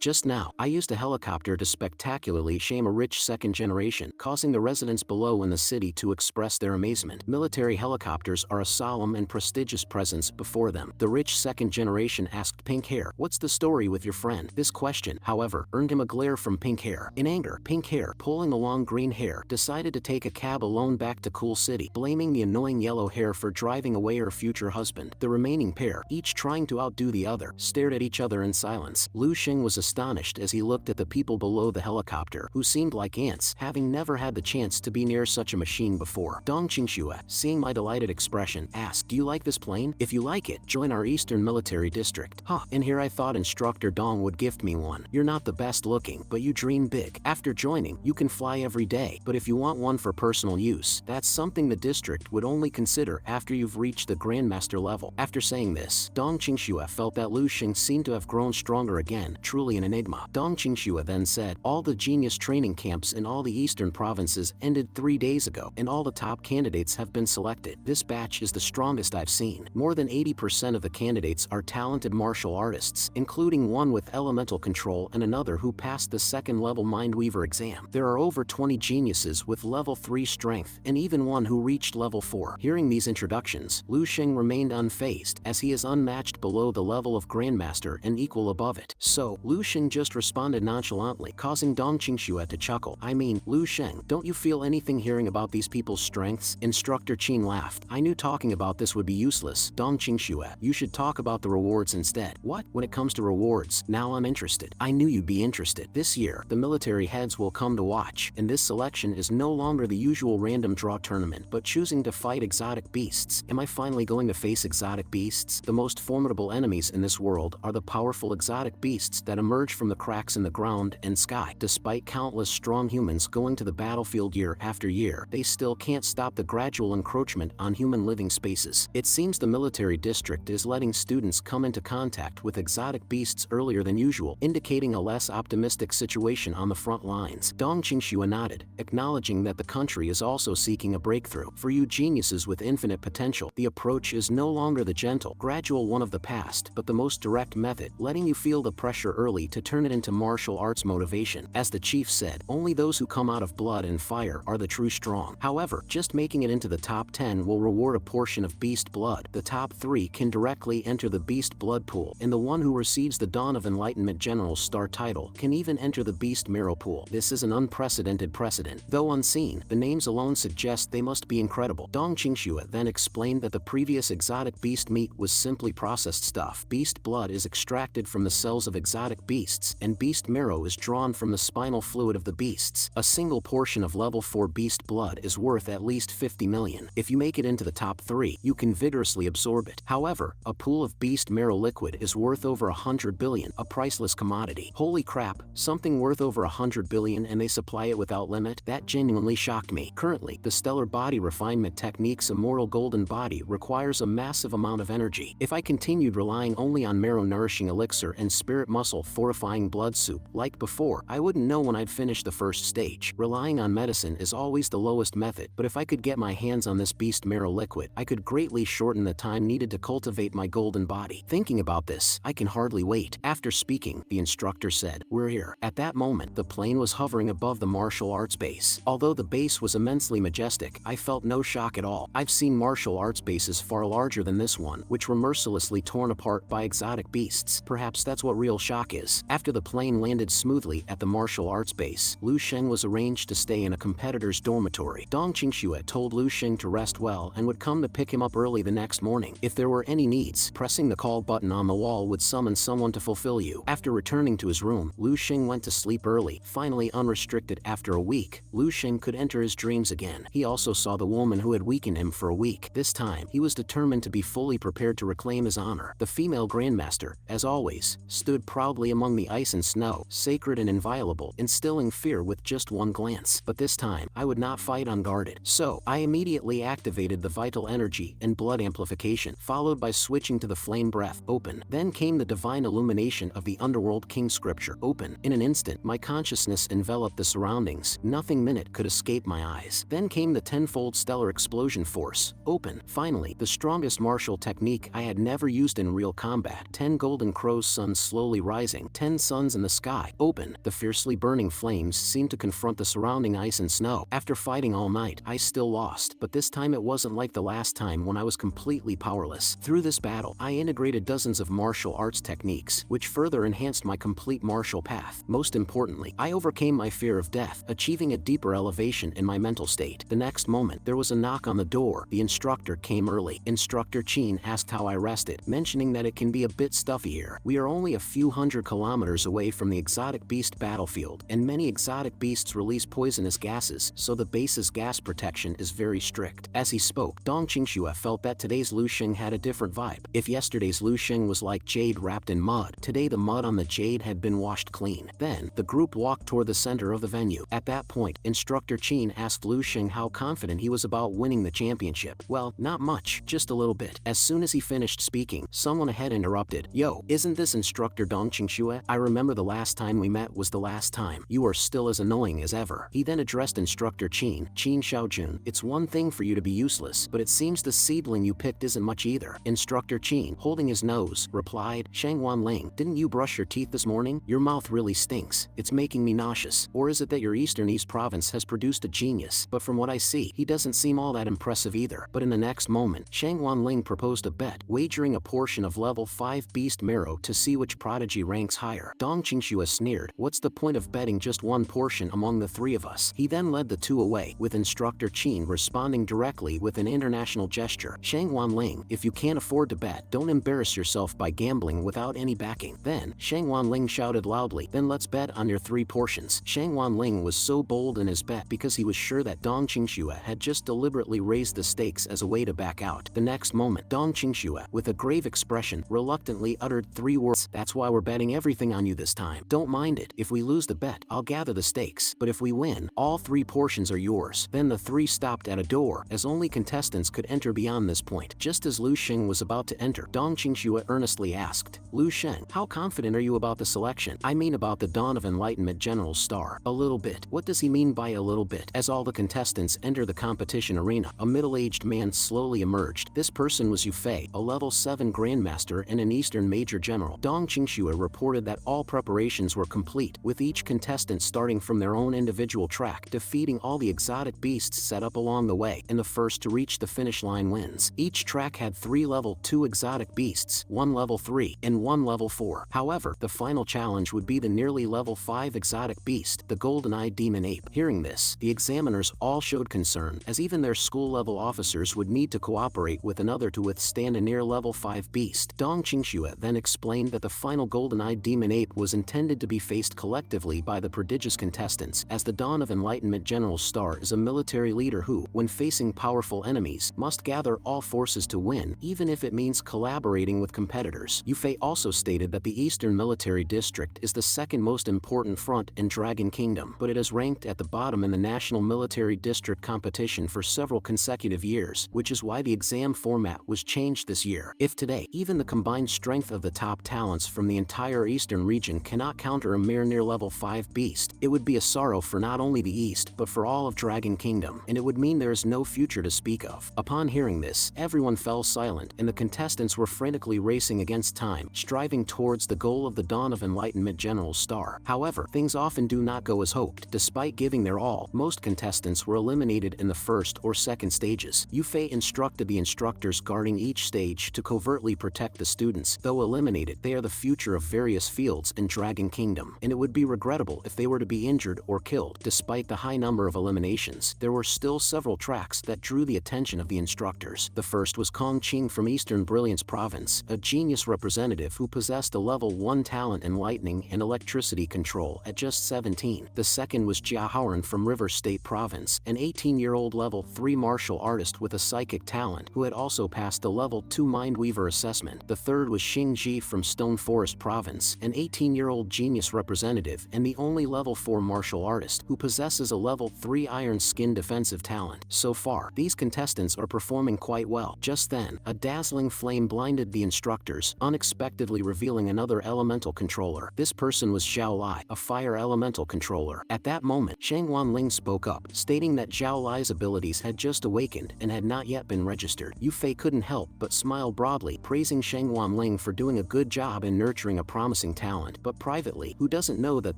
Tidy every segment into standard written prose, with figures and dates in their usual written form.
Just now, I used a helicopter to spectacularly shame a rich second generation, causing the residents below in the city to express their amazement. Military helicopters are a solemn and prestigious presence before them. The rich second generation asked Pink Hair, "What's the story with your friend?" This question, however, earned him a glare from Pink Hair. In anger, Pink Hair, pulling the long green hair, decided to take a cab alone back to Cool City, blaming the annoying yellow hair for driving away her future husband. The remaining pair, each trying to outdo the other, stared at each other in silence. Lu Xing was astonished as he looked at the people below the helicopter, who seemed like ants, having never had the chance to be near such a machine before. Dong Qingxue, seeing my delighted expression, asked, "Do you like this plane? If you like it, join our Eastern Military District." Huh, and here I thought Instructor Dong would gift me one. You're not the best looking, but you dream big. After joining, you can fly every day, but if you want one for personal use, that's something the district would only consider after you've reached the Grandmaster level. After saying this, Dong Qingxue felt that Lu Xing seemed to have grown stronger again, truly an enigma. Dong Qingxue then said, "All the genius training camps in all the eastern provinces ended 3 days ago, and all the top candidates have been selected. This batch is the strongest I've seen. More than 80% of the candidates are talented martial artists, including one with elemental control and another who passed the second-level Mindweaver exam. There are over 20 geniuses with level 3 strength, and even one who reached level 4. Hearing these introductions, Lu Xing remained unfazed, as he is unmatched below the level of Grandmaster and equal above it. So, Lu Xing just responded nonchalantly, causing Dong Qingxue to chuckle. "I mean, Lu Xing, don't you feel anything hearing about these people's strengths?" Instructor Qin laughed. "I knew talking about this would be useless. Dong Qingxue, you should talk about the rewards instead." "What? When it comes to rewards, now I'm interested." "I knew you'd be interested. This year, the military heads will come to watch, and this selection is no longer the usual random draw tournament, but choosing to fight exotic beasts. Am I finally going to face exotic beasts? The most formidable enemies in this world are the powerful exotic beasts that emerge from the cracks in the ground and sky. Despite countless strong humans going to the battlefield year after year, they still can't stop the gradual encroachment on human living spaces. It seems the military district is letting students come into contact with exotic beasts earlier than usual, indicating a less optimistic situation on the front lines." Dong Qingxue nodded, acknowledging that the country is also seeking a breakthrough. "For you geniuses with infinite potential, the approach is no longer the gentle, gradual one of the past, but the most direct method, letting you feel the pressure early to turn it into martial arts motivation. As the chief said, only those who come out of blood and fire are the true strong. However, just making it into the top 10 will reward a portion of beast blood. The top 3 can directly enter the beast blood pool, and the one who receives the Dawn of Enlightenment General Star title can even enter the beast marrow pool. This is an unprecedented precedent. Though unseen, the names alone suggest they must be incredible." Dong Qingxue then explained that the previous exotic beast meat was simply processed stuff. Beast blood is extracted from the cells of exotic beasts, and beast marrow is drawn from the spinal fluid of the beasts. A single portion of level 4 beast blood is worth at least 50 million. If you make it into the top 3, you can vigorously absorb it. However, a pool of beast marrow liquid is worth over 100 billion, a priceless commodity. Holy crap, something worth over 100 billion and they supply it without limit? That genuinely shocked me. Currently, the stellar body refinement technique's immortal golden body requires a massive amount of energy. If I continued relying only on marrow nourishing elixir and spirit muscle fortifying blood soup like before, I wouldn't know when I'd finish the first stage. Relying on medicine is always the lowest method, but if I could get my hands on this beast marrow liquid, I could greatly shorten the time needed to cultivate my golden body. Thinking about this, I can hardly wait. After speaking, the instructor said, "We're here." At that moment, the plane was hovering above the martial arts base. Although the base was immensely majestic, I felt no shock at all. I've seen martial arts bases far larger than this one, which were mercilessly torn apart by exotic beasts. Perhaps that's what real shock is. After the plane landed smoothly at the martial arts base, Lu Xing was arranged to stay in a competitor's dormitory. Dong Qingxue told Lu Xing to rest well and would come to pick him up early the next morning. If there were any needs, pressing the call button on the wall would summon someone to fulfill you. After returning to his room, Lu Xing went to sleep early. Finally unrestricted after a week, Lu Xing could enter his dreams again. He also saw the woman who had weakened him for a week. This time, he was determined to be fully prepared to reclaim his honor. The female Grandmaster, as always, stood proudly among the ice and snow, sacred and inviolable, instilling fear with just one glance. But this time, I would not fight unguarded. So, I immediately activated the vital energy and blood amplification, followed by switching to the flame breath, open. Then came the divine illumination of the underworld king scripture, open. In an instant, my consciousness enveloped the surroundings. Nothing minute could escape my eyes. Then came the tenfold stellar explosion force, open. Finally, the strongest martial technique I had never used in real combat. 10 golden crows, suns slowly rising, about 10 suns in the sky. Open. The fiercely burning flames seemed to confront the surrounding ice and snow. After fighting all night, I still lost, but this time it wasn't like the last time when I was completely powerless. Through this battle, I integrated dozens of martial arts techniques, which further enhanced my complete martial path. Most importantly, I overcame my fear of death, achieving a deeper elevation in my mental state. The next moment, there was a knock on the door. The instructor came early. Instructor Chin asked how I rested, mentioning that it can be a bit stuffy here. We are only a few hundred kilometers away from the exotic beast battlefield, and many exotic beasts release poisonous gases, so the base's gas protection is very strict. As he spoke, Dong Qingxue felt that today's Lu Xing had a different vibe. If yesterday's Lu Xing was like jade wrapped in mud, today the mud on the jade had been washed clean. Then, the group walked toward the center of the venue. At that point, Instructor Chin asked Lu Xing how confident he was about winning the championship. Well, not much, just a little bit. As soon as he finished speaking, someone ahead interrupted. Yo, isn't this Instructor Dong Qingxue? I remember the last time we met was the last time. You are still as annoying as ever. He then addressed Instructor Chin Xiaojun. It's one thing for you to be useless, but it seems the seedling you picked isn't much either. Instructor Chin, holding his nose, replied, Shangwan Ling, didn't you brush your teeth this morning? Your mouth really stinks. It's making me nauseous. Or is it that your Eastern East province has produced a genius? But from what I see, he doesn't seem all that impressive either. But in the next moment, Shangwan Ling proposed a bet, wagering a portion of level 5 beast marrow to see which prodigy ranks higher. Dong Qingxue sneered, what's the point of betting just one portion among the three of us? He then led the two away, with Instructor Chin responding directly with an international gesture. Shangwan Ling, if you can't afford to bet, don't embarrass yourself by gambling without any backing. Then, Shangwan Ling shouted loudly, then let's bet on your 3 portions. Shangwan Ling was so bold in his bet because he was sure that Dong Qingxue had just deliberately raised the stakes as a way to back out. The next moment, Dong Qingxue, with a grave expression, reluctantly uttered 3 words. That's why we're betting everything on you this time. Don't mind it. If we lose the bet, I'll gather the stakes. But if we win, all 3 portions are yours. Then the 3 stopped at a door, as only contestants could enter beyond this point. Just as Lu Xing was about to enter, Dong Qingxue earnestly asked, Lu Xing, how confident are you about the selection? I mean about the Dawn of Enlightenment General Star. A little bit. What does he mean by a little bit? As all the contestants enter the competition arena, a middle-aged man slowly emerged. This person was Yu Fei, a level 7 Grandmaster and an Eastern Major General. Dong Qingxue reported that all preparations were complete, with each contestant starting from their own individual track, defeating all the exotic beasts set up along the way, and the first to reach the finish line wins. Each track had 3 level 2 exotic beasts, 1 level 3, and 1 level 4. However, the final challenge would be the nearly level 5 exotic beast, the golden-eyed demon ape. Hearing this, the examiners all showed concern, as even their school-level officers would need to cooperate with another to withstand a near level 5 beast. Dong Qingxue then explained that the final golden-eyed demon ape was intended to be faced collectively by the prodigious contestants, as the Dawn of Enlightenment General Star is a military leader who, when facing powerful enemies, must gather all forces to win, even if it means collaborating with competitors. Yu Fei also stated that the Eastern Military District is the second most important front in Dragon Kingdom, but it is ranked at the bottom in the National Military District competition for several consecutive years, which is why the exam format was changed this year. If today, even the combined strength of the top talents from the entire Eastern region cannot counter a mere near level 5 beast, it would be a sorrow for not only the East, but for all of Dragon Kingdom, and it would mean there is no future to speak of. Upon hearing this, everyone fell silent, and the contestants were frantically racing against time, striving towards the goal of the Dawn of Enlightenment General Star. However, things often do not go as hoped. Despite giving their all, most contestants were eliminated in the first or second stages. Yu Fei instructed the instructors guarding each stage to covertly protect the students. Though eliminated, they are the future of various fields in Dragon Kingdom, and it would be regrettable if they were to be injured or killed. Despite the high number of eliminations, there were still several tracks that drew the attention of the instructors. The first was Kong Qing from Eastern Brilliance Province, a genius representative who possessed a level 1 talent in lightning and electricity control at just 17. The second was Jia Haoran from River State Province, an 18-year-old level 3 martial artist with a psychic talent who had also passed the level 2 Mindweaver assessment. The third was Xing Ji from Stone Forest Province, an 18-year-old genius representative and the only level 4 martial artist who possesses a level 3 Iron Skin defensive talent. So far, these contestants are performing quite well. Just then, a dazzling flame blinded the instructors, unexpectedly revealing another elemental controller. This person was Zhao Lai, a fire elemental controller. At that moment, Shangwan Ling spoke up, stating that Zhao Lai's abilities had just awakened and had not yet been registered. Yu Fei couldn't help but smile broadly, praising Shangwan Ling for doing a good job in nurturing a promising embarrassing talent, but privately, who doesn't know that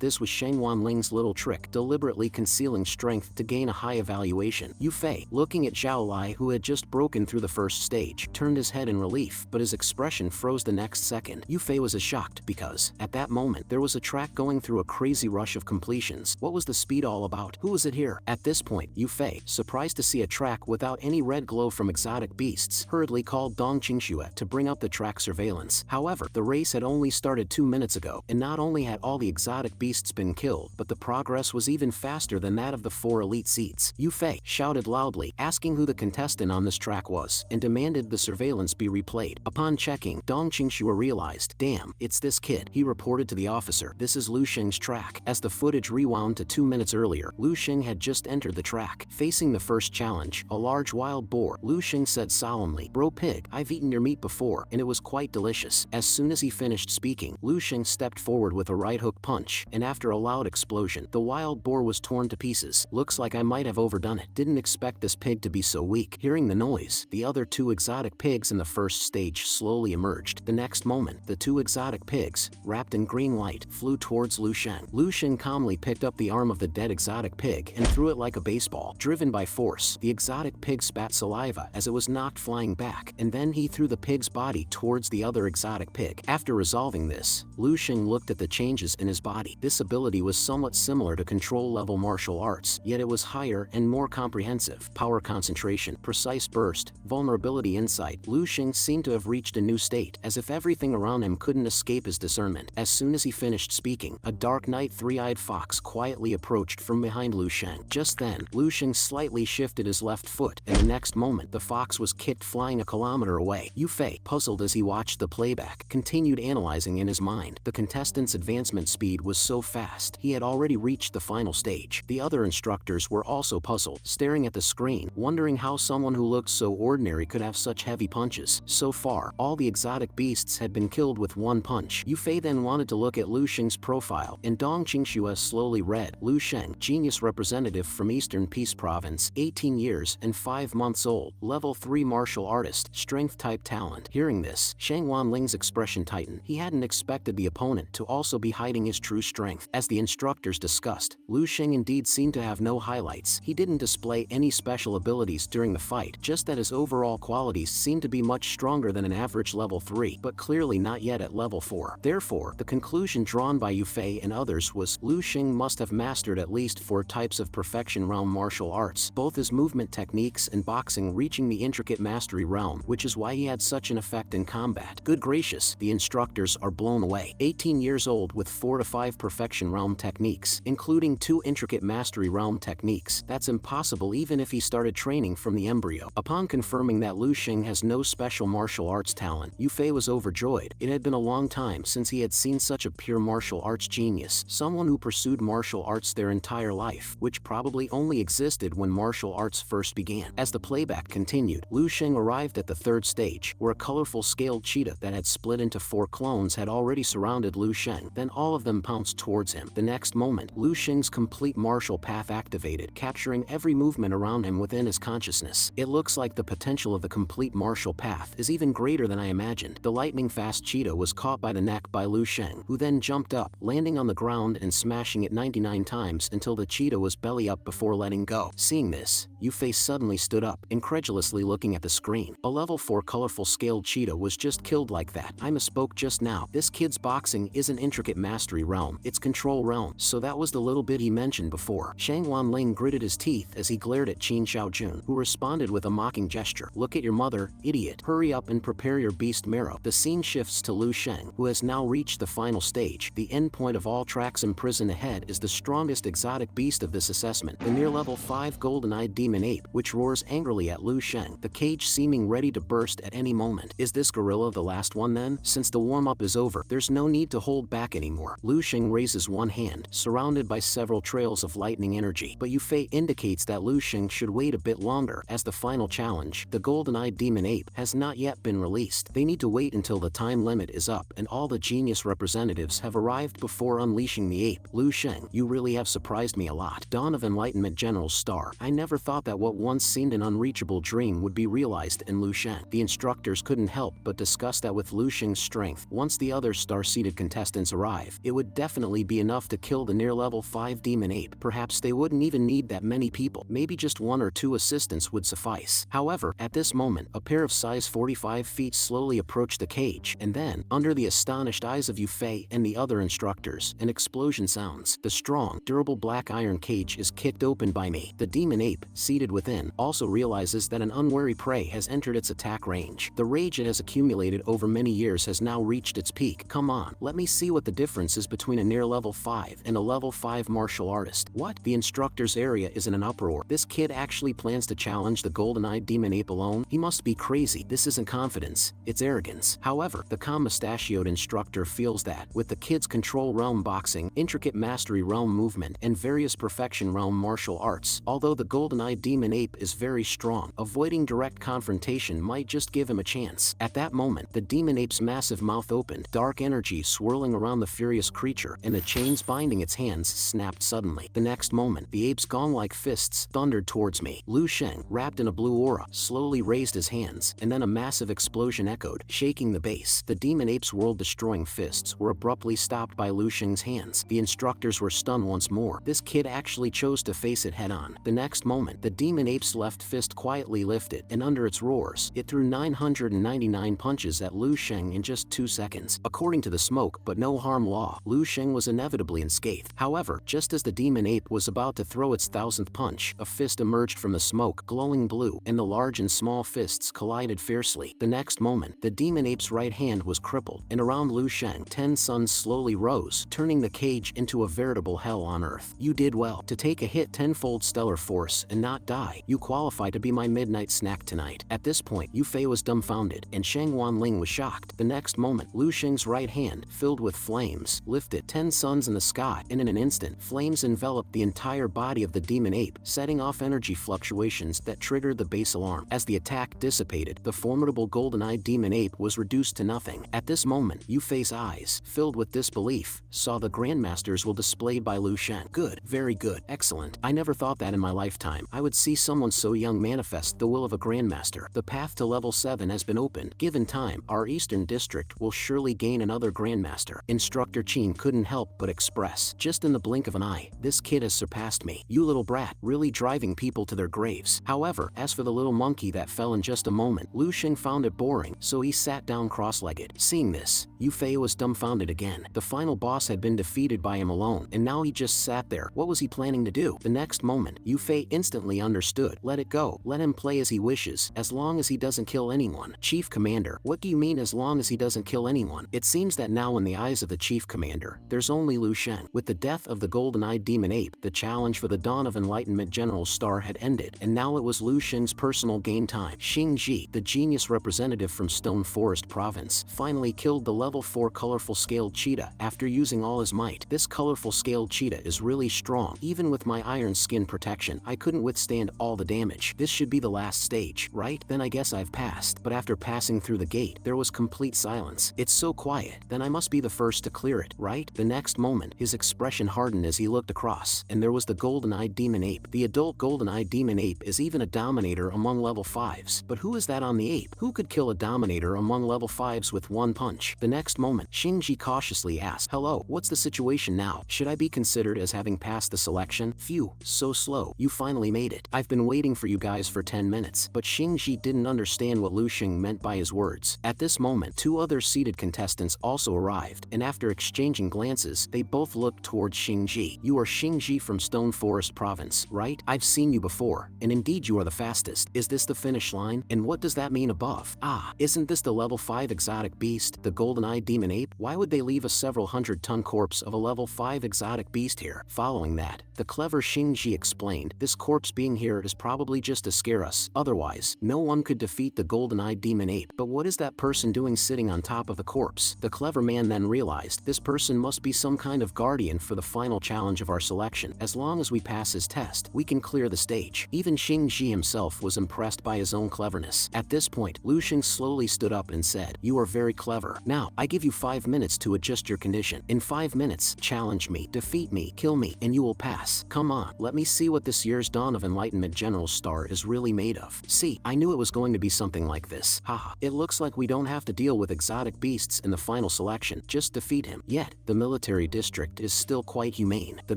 this was Shang Wanling's little trick, deliberately concealing strength to gain a high evaluation? Yufei, looking at Zhao Lai who had just broken through the first stage, turned his head in relief, but his expression froze the next second. Yufei was as shocked because, at that moment, there was a track going through a crazy rush of completions. What was the speed all about? Who was it here? At this point, Yufei, surprised to see a track without any red glow from exotic beasts, hurriedly called Dong Qingxue to bring up the track surveillance. However, the race had only started 2 minutes ago, and not only had all the exotic beasts been killed, but the progress was even faster than that of the 4 elite seats. Yufei shouted loudly, asking who the contestant on this track was, and demanded the surveillance be replayed. Upon checking, Dong Qingxue realized, damn, it's this kid. He reported to the officer, this is Lu Sheng's track. As the footage rewound to 2 minutes earlier, Lu Sheng had just entered the track. Facing the first challenge, a large wild boar, Lu Sheng said solemnly, bro pig, I've eaten your meat before, and it was quite delicious. As soon as he finished speaking, Lu Sheng stepped forward with a right hook punch, and after a loud explosion, the wild boar was torn to pieces. Looks like I might have overdone it. Didn't expect this pig to be so weak. Hearing the noise, the other 2 exotic pigs in the first stage slowly emerged. The next moment, the 2 exotic pigs, wrapped in green light, flew towards Lu Sheng. Lu Sheng calmly picked up the arm of the dead exotic pig and threw it like a baseball. Driven by force, the exotic pig spat saliva as it was knocked flying back, and then he threw the pig's body towards the other exotic pig. After resolving this, Lu Sheng looked at the changes in his body. This ability was somewhat similar to control-level martial arts, yet it was higher and more comprehensive. Power concentration, precise burst, vulnerability insight. Lu Sheng seemed to have reached a new state, as if everything around him couldn't escape his discernment. As soon as he finished speaking, a dark night 3-eyed fox quietly approached from behind Lu Sheng. Just then, Lu Sheng slightly shifted his left foot, and the next moment, the fox was kicked flying a kilometer away. Yufei, puzzled as he watched the playback, continued analyzing in his mind. The contestant's advancement speed was so fast, he had already reached the final stage. The other instructors were also puzzled, staring at the screen, wondering how someone who looked so ordinary could have such heavy punches. So far, all the exotic beasts had been killed with 1 punch. Yufei then wanted to look at Lu Sheng's profile, and Dong Qingxue slowly read, Lu Sheng, genius representative from Eastern Peace Province, 18 years and 5 months old, level 3 martial artist, strength type talent. Hearing this, Shang Wanling's expression tightened. He hadn't expected the opponent to also be hiding his true strength. As the instructors discussed, Lu Sheng indeed seemed to have no highlights. He didn't display any special abilities during the fight, just that his overall qualities seemed to be much stronger than an average level 3, but clearly not yet at level 4. Therefore, the conclusion drawn by Yufei and others was, Lu Sheng must have mastered at least 4 types of perfection realm martial arts, both his movement techniques and boxing reaching the intricate mastery realm, which is why he had such an effect in combat. Good gracious, the instructors are blown away. 18 years old with 4 to 5 perfection realm techniques, including 2 intricate mastery realm techniques. That's impossible even if he started training from the embryo. Upon confirming that Lu Sheng has no special martial arts talent, Yufei was overjoyed. It had been a long time since he had seen such a pure martial arts genius, someone who pursued martial arts their entire life, which probably only existed when martial arts first began. As the playback continued, Lu Sheng arrived at the 3rd stage, where a colorful scaled cheetah that had split into 4 clones had already surrounded Lu Sheng. Then all of them pounced towards him. The next moment, Lu Sheng's complete martial path activated, capturing every movement around him within his consciousness. It looks like the potential of the complete martial path is even greater than I imagined. The lightning-fast cheetah was caught by the neck by Lu Sheng, who then jumped up, landing on the ground and smashing it 99 times until the cheetah was belly up before letting go. Seeing this, Yufei suddenly stood up, incredulously looking at the screen. A level 4 colorful scaled cheetah was just killed like that. I misspoke just now. This kid's boxing isn't intricate mastery realm, it's control realm. So that was the little bit he mentioned before. Shang Wanling gritted his teeth as he glared at Qin Xiaojun, who responded with a mocking gesture. Look at your mother, idiot. Hurry up and prepare your beast marrow. The scene shifts to Lu Sheng, who has now reached the final stage. The end point of all tracks in prison ahead is the strongest exotic beast of this assessment, the near level 5 golden-eyed demon ape, which roars angrily at Lu Sheng, the cage seeming ready to burst at any moment. Is this gorilla the last one then? Since the warm-up is over, there's no need to hold back anymore. Lu Sheng raises one hand, surrounded by several trails of lightning energy, but Yufei indicates that Lu Sheng should wait a bit longer, as the final challenge, the golden-eyed demon ape, has not yet been released. They need to wait until the time limit is up and all the genius representatives have arrived before unleashing the ape. Lu Sheng, you really have surprised me a lot. Dawn of Enlightenment General Star. I never thought that what once seemed an unreachable dream would be realized in Lu Sheng. The instructors couldn't help but discuss that with Lu Sheng's strength, once the others started our seated contestants arrive, it would definitely be enough to kill the near level 5 demon ape. Perhaps they wouldn't even need that many people, maybe just 1 or 2 assistants would suffice. However, at this moment, a pair of size 45 feet slowly approached the cage, and then, under the astonished eyes of Yufei and the other instructors, an explosion sounds. The strong, durable black iron cage is kicked open by me. The demon ape, seated within, also realizes that an unwary prey has entered its attack range. The rage it has accumulated over many years has now reached its peak. Come on, let me see what the difference is between a near level 5 and a level 5 martial artist. What? The instructor's area is in an uproar. This kid actually plans to challenge the golden-eyed demon ape alone? He must be crazy. This isn't confidence, it's arrogance. However, the calm mustachioed instructor feels that, with the kid's control realm boxing, intricate mastery realm movement, and various perfection realm martial arts, although the golden-eyed demon ape is very strong, avoiding direct confrontation might just give him a chance. At that moment, the demon ape's massive mouth opened, dark energy swirling around the furious creature, and the chains binding its hands snapped suddenly. The next moment, the ape's gong-like fists thundered towards me. Lu Sheng, wrapped in a blue aura, slowly raised his hands, and then a massive explosion echoed, shaking the base. The demon ape's world-destroying fists were abruptly stopped by Lu Sheng's hands. The instructors were stunned once more. This kid actually chose to face it head-on. The next moment, the demon ape's left fist quietly lifted, and under its roars, it threw 999 punches at Lu Sheng in just 2 seconds. According to the smoke but no harm law, Lu Sheng was inevitably unscathed. However, just as the demon ape was about to throw its 1000th punch, a fist emerged from the smoke, glowing blue, and the large and small fists collided fiercely. The next moment, the demon ape's right hand was crippled, and around Lu Sheng, 10 suns slowly rose, turning the cage into a veritable hell on earth. You did well to take a hit tenfold stellar force and not die. You qualify to be my midnight snack tonight. At this point, Yufei was dumbfounded, and Shang Wanling was shocked. The next moment, Lu Sheng's right hand, filled with flames, lifted 10 suns in the sky, and in an instant, flames enveloped the entire body of the demon ape, setting off energy fluctuations that triggered the base alarm. As the attack dissipated, the formidable golden-eyed demon ape was reduced to nothing. At this moment, Yufei's eyes, filled with disbelief, saw the grandmaster's will displayed by Lu Sheng. Good, very good, excellent. I never thought that in my lifetime I would see someone so young manifest the will of a grandmaster. The path to level 7 has been opened. Given time, our eastern district will surely gain another grandmaster. Instructor Qin couldn't help but express, just in the blink of an eye, this kid has surpassed me. You little brat, really driving people to their graves. However, as for the little monkey that fell in just a moment, Lu Sheng found it boring, so he sat down cross-legged. Seeing this, Yufei was dumbfounded again. The final boss had been defeated by him alone, and now he just sat there. What was he planning to do? The next moment, Yufei instantly understood. Let it go. Let him play as he wishes, as long as he doesn't kill anyone. Chief Commander, what do you mean as long as he doesn't kill anyone? It seems that now in the eyes of the Chief Commander, there's only Lu Sheng. With the death of the golden-eyed demon ape, the challenge for the Dawn of Enlightenment General Star had ended, and now it was Lu Sheng's personal game time. Xing Ji, the genius representative from Stone Forest Province, finally killed the level 4 colorful scaled cheetah after using all his might. This colorful scaled cheetah is really strong. Even with my iron skin protection, I couldn't withstand all the damage. This should be the last stage, right? Then I guess I've passed. But after passing through the gate, there was complete silence. It's so quiet, then I must be the first to clear it, right? The next moment, his expression hardened as he looked across, and there was the golden-eyed demon ape. The adult golden-eyed demon ape is even a dominator among level 5s. But who is that on the ape? Who could kill a dominator among level 5s with one punch? The next moment, Shinji cautiously asked, hello, what's the situation now? Should I be considered as having passed the selection? Phew, so slow. You finally made it. I've been waiting for you guys for 10 minutes. But Shinji didn't understand what Lu Sheng meant by his words. At this moment, 2 other seated contestants also arrived, and after exchanging glances, they both looked towards Shinji. You are Shinji from Stone Forest Province, right? I've seen you before, and indeed you are the fastest. Is this the finish line? And what does that mean above? Ah, isn't this the level 5 exotic beast, the golden-eyed demon ape? Why would they leave a several hundred-ton corpse of a level 5 exotic beast here? Following that, the clever Shinji explained, this corpse being here is probably just to scare us. Otherwise, no one could defeat the golden-eyed demon ape. But what is that person doing sitting on top of the corpse? The clever man then realized this person must be some kind of guardian for the final challenge of our selection. As long as we pass his test, we can clear the stage. Even Shinji himself was impressed by his own cleverness. At this point, Lu Sheng slowly stood up and said, you are very clever. Now, I give you 5 minutes to adjust your condition. In 5 minutes, challenge me, defeat me, kill me, and you will pass. Come on, let me see what this year's Dawn of Enlightenment General Star is really made of. See, I knew it was going to be something like this. Haha, it looks like we don't have to deal with exotic beasts in the final final selection, just defeat him. Yet, the military district is still quite humane. The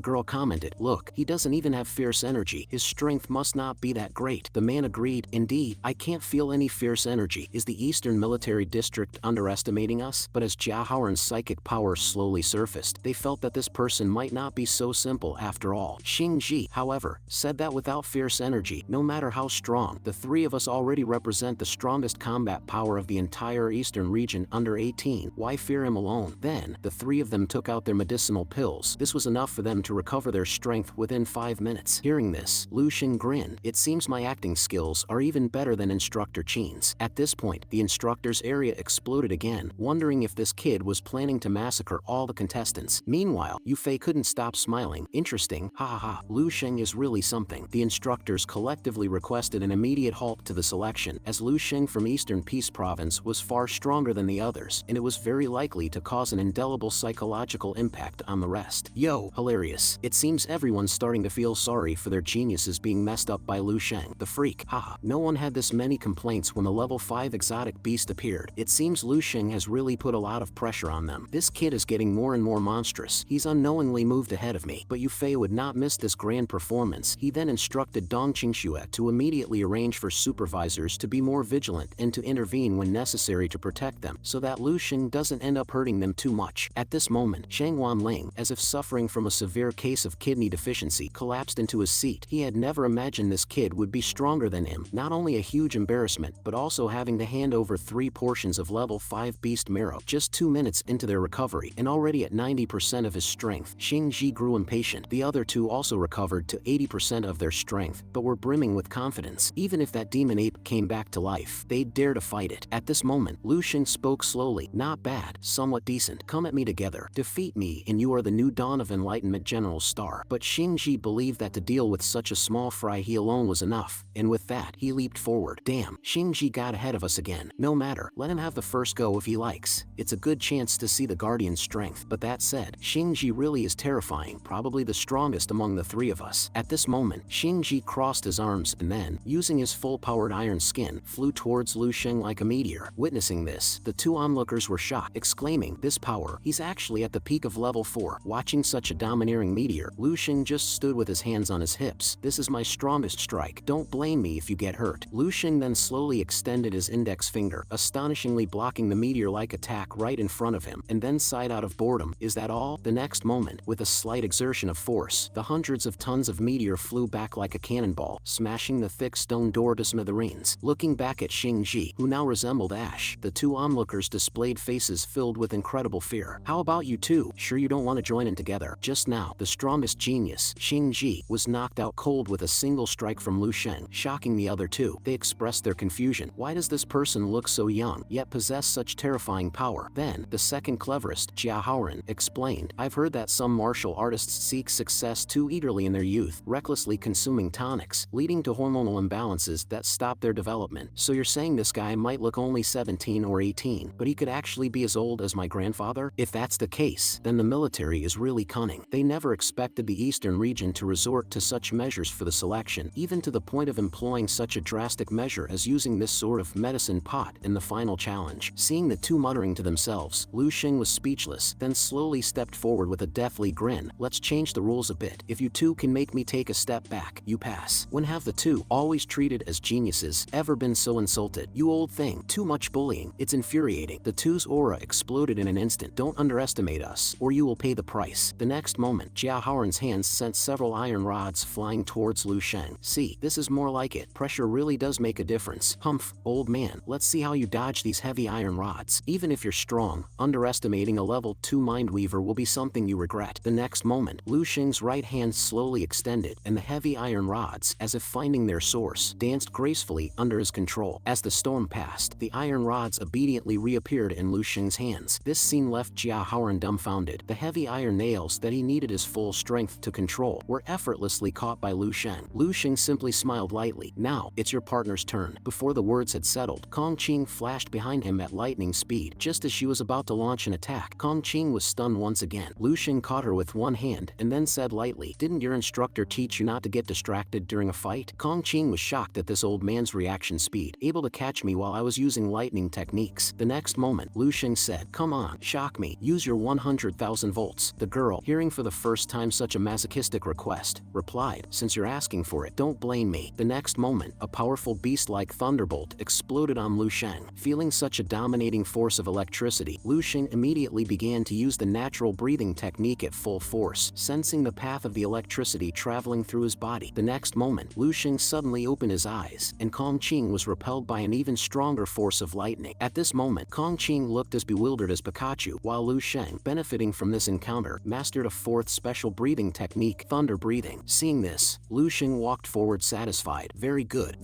girl commented, look, he doesn't even have fierce energy. His strength must not be that great. The man agreed, indeed, I can't feel any fierce energy. Is the Eastern Military District underestimating us? But as Jiahaoren's psychic power slowly surfaced, they felt that this person might not be so simple after all. Xingji, however, said that without fierce energy, no matter how strong, the three of us already represent the strongest combat power of the entire Eastern region under 18. Why fear him alone? Then, the three of them took out their medicinal pills. This was enough for them to recover their strength within 5 minutes. Hearing this, Lu Xing grinned. It seems my acting skills are even better than Instructor Qin's. At this point, the instructor's area exploded again, wondering if this kid was planning to massacre all the contestants. Meanwhile, Yufei couldn't stop smiling. Interesting, ha ha ha, Lu Xing is really something. The instructors collectively requested an immediate halt to the selection, as Lu Xing from Eastern Peace Province was far stronger than the others, and it was very likely to cause an indelible psychological impact on the rest. Yo, hilarious. It seems everyone's starting to feel sorry for their geniuses being messed up by Lu Xing, the freak. Haha, no one had this many complaints when the level 5 exotic beast appeared. It seems Lu Xing has really put a lot of pressure on them. This kid is getting more and more monstrous. He's unknowingly moved ahead of me. But Yufei would not miss this grand performance. He then instructed Dong Qingxue to immediately arrange for supervisors to be more vigilant and to intervene when necessary to protect them, so that Lu Xing doesn't end up hurting them too much. At this moment, Shang Wanling, as if suffering from a severe case of kidney deficiency, collapsed into his seat. He had never imagined this kid would be stronger than him. Not only a huge embarrassment, but also having to hand over 3 portions of level 5 beast marrow just 2 minutes into their recovery, and already at 90% of his strength. Xingji grew impatient. The other two also recovered to 80% of their strength, but were brimming with confidence. Even if that demon ape came back to life, they'd dare to fight it. At this moment, Lu Xing spoke slowly. Not bad, somewhat decent. Come at me together. Defeat me, and you are the new dawn of enlightenment general star. But Xingji believed that to deal with such a small fry he alone was enough, and with that, he leaped forward. Damn, Xingji got ahead of us again. No matter, let him have the first go if he likes. It's a good chance to see the Guardian's strength. But that said, Xingji really is terrifying, probably the strongest among the three of us. At this moment, Xingji crossed his arms and then, using his full-powered iron skin, flew towards Lu Xing like a meteor. Witnessing this, the two onlookers were shocked, exclaiming, this power, he's actually at the peak of level 4. Watching such a domineering meteor, Lu Xing just stood with his hands on his hips. This is my strongest strike. Don't blame me if you get hurt. Lu Xing then slowly extended his index finger, astonishingly blocking the meteor-like attack right in front of him, and then sighed out of boredom. Is that all? The next moment, with a slight exertion of force, the hundreds of tons of meteor flew back like a cannonball, smashing the thick stone door to smithereens. Looking back at Xingji, who now resembled Ash, the two onlookers displayed faces filled with incredible fear. How about you two? Sure you don't want to join in together? Just now, the strongest genius, Xingji, was knocked out cold with a single strike from Lu Xing, shocking the other two. They expressed their confusion. Why does this person look so young, yet possess such terrifying power? Then, the second cleverest, Jiahaoren, explained, I've heard that some martial artists seek success too eagerly in their youth, recklessly consuming tonics, leading to hormonal imbalances that stop their development. So you're saying this guy might look only 17 or 18, but he could actually be as old as my grandfather? If that's the case, then the military is really cunning. They never expected the Eastern region to resort to such measures for the selection, even to the point of employing such a drastic measure as using this sort of medicine pot in the final challenge. Seeing the two muttering to themselves, Lu Xing was speechless, then slowly stepped forward with a deathly grin. Let's change the rules a bit. If you two can make me take a step back, you pass. When have the two, always treated as geniuses, ever been so insulted? You old thing, too much bullying. It's infuriating. The two's aura exploded in an instant. Don't underestimate us, or you will pay the price. The next moment, Jiahaoren's hands sent several iron rods flying towards Lu Xing. See, this is more like it. Pressure really does make a difference. Humph, old man, let's see how you dodge these heavy iron rods. Even if you're strong, underestimating a level 2 Mindweaver will be something you regret. The next moment, Lu Xing's right hand slowly extended, and the heavy iron rods, as if finding their source, danced gracefully under his control. As the storm passed, the iron rods obediently reappeared in Lu Xing's hands. This scene left Jiahaoren dumbfounded. The heavy iron nails that he needed his full strength to control were effortlessly caught by Lu Xing. Lu Xing simply smiled lightly. Now, it's your partner's turn. Before the words had settled, Kong Qing flashed behind him at lightning speed. Just as she was about to launch an attack, Kong Qing was stunned once again. Lu Xing caught her with one hand and then said lightly, didn't your instructor teach you not to get distracted during a fight? Kong Qing was shocked at this old man's reaction speed, able to catch me while I was using lightning techniques. The next moment, Lu Xing said, "Come on, shock me, use your 100,000 volts." The girl, hearing for the first time such a masochistic request, replied, "Since you're asking for it, don't blame me." The next moment, a powerful beast-like thunderbolt exploded on Lu Sheng. Feeling such a dominating force of electricity, Lu Sheng immediately began to use the natural breathing technique at full force, sensing the path of the electricity traveling through his body. The next moment, Lu Sheng suddenly opened his eyes, and Kong Qing was repelled by an even stronger force of lightning. At this moment, Kong Qing looked as bewildered as Pikachu, while Lu Sheng, benefiting from this encounter, mastered a fourth special breathing technique, thunder breathing. Seeing this, Lu Sheng walked forward satisfied. Very good,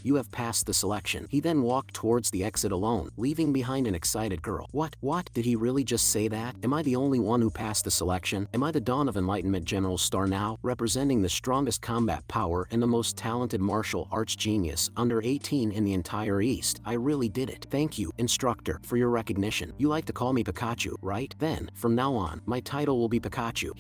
you have passed the selection." He then walked towards the exit alone, leaving behind an excited girl. What? Did he really just say that? Am I the only one who passed the selection? Am I the Dawn of Enlightenment General Star now, representing the strongest combat power and the most talented martial arts genius under 18 in the entire East? I really did it. Thank you, instructor, for your recognition. You like to call me Pikachu, right? Then, from now on, my title will be Pikachu.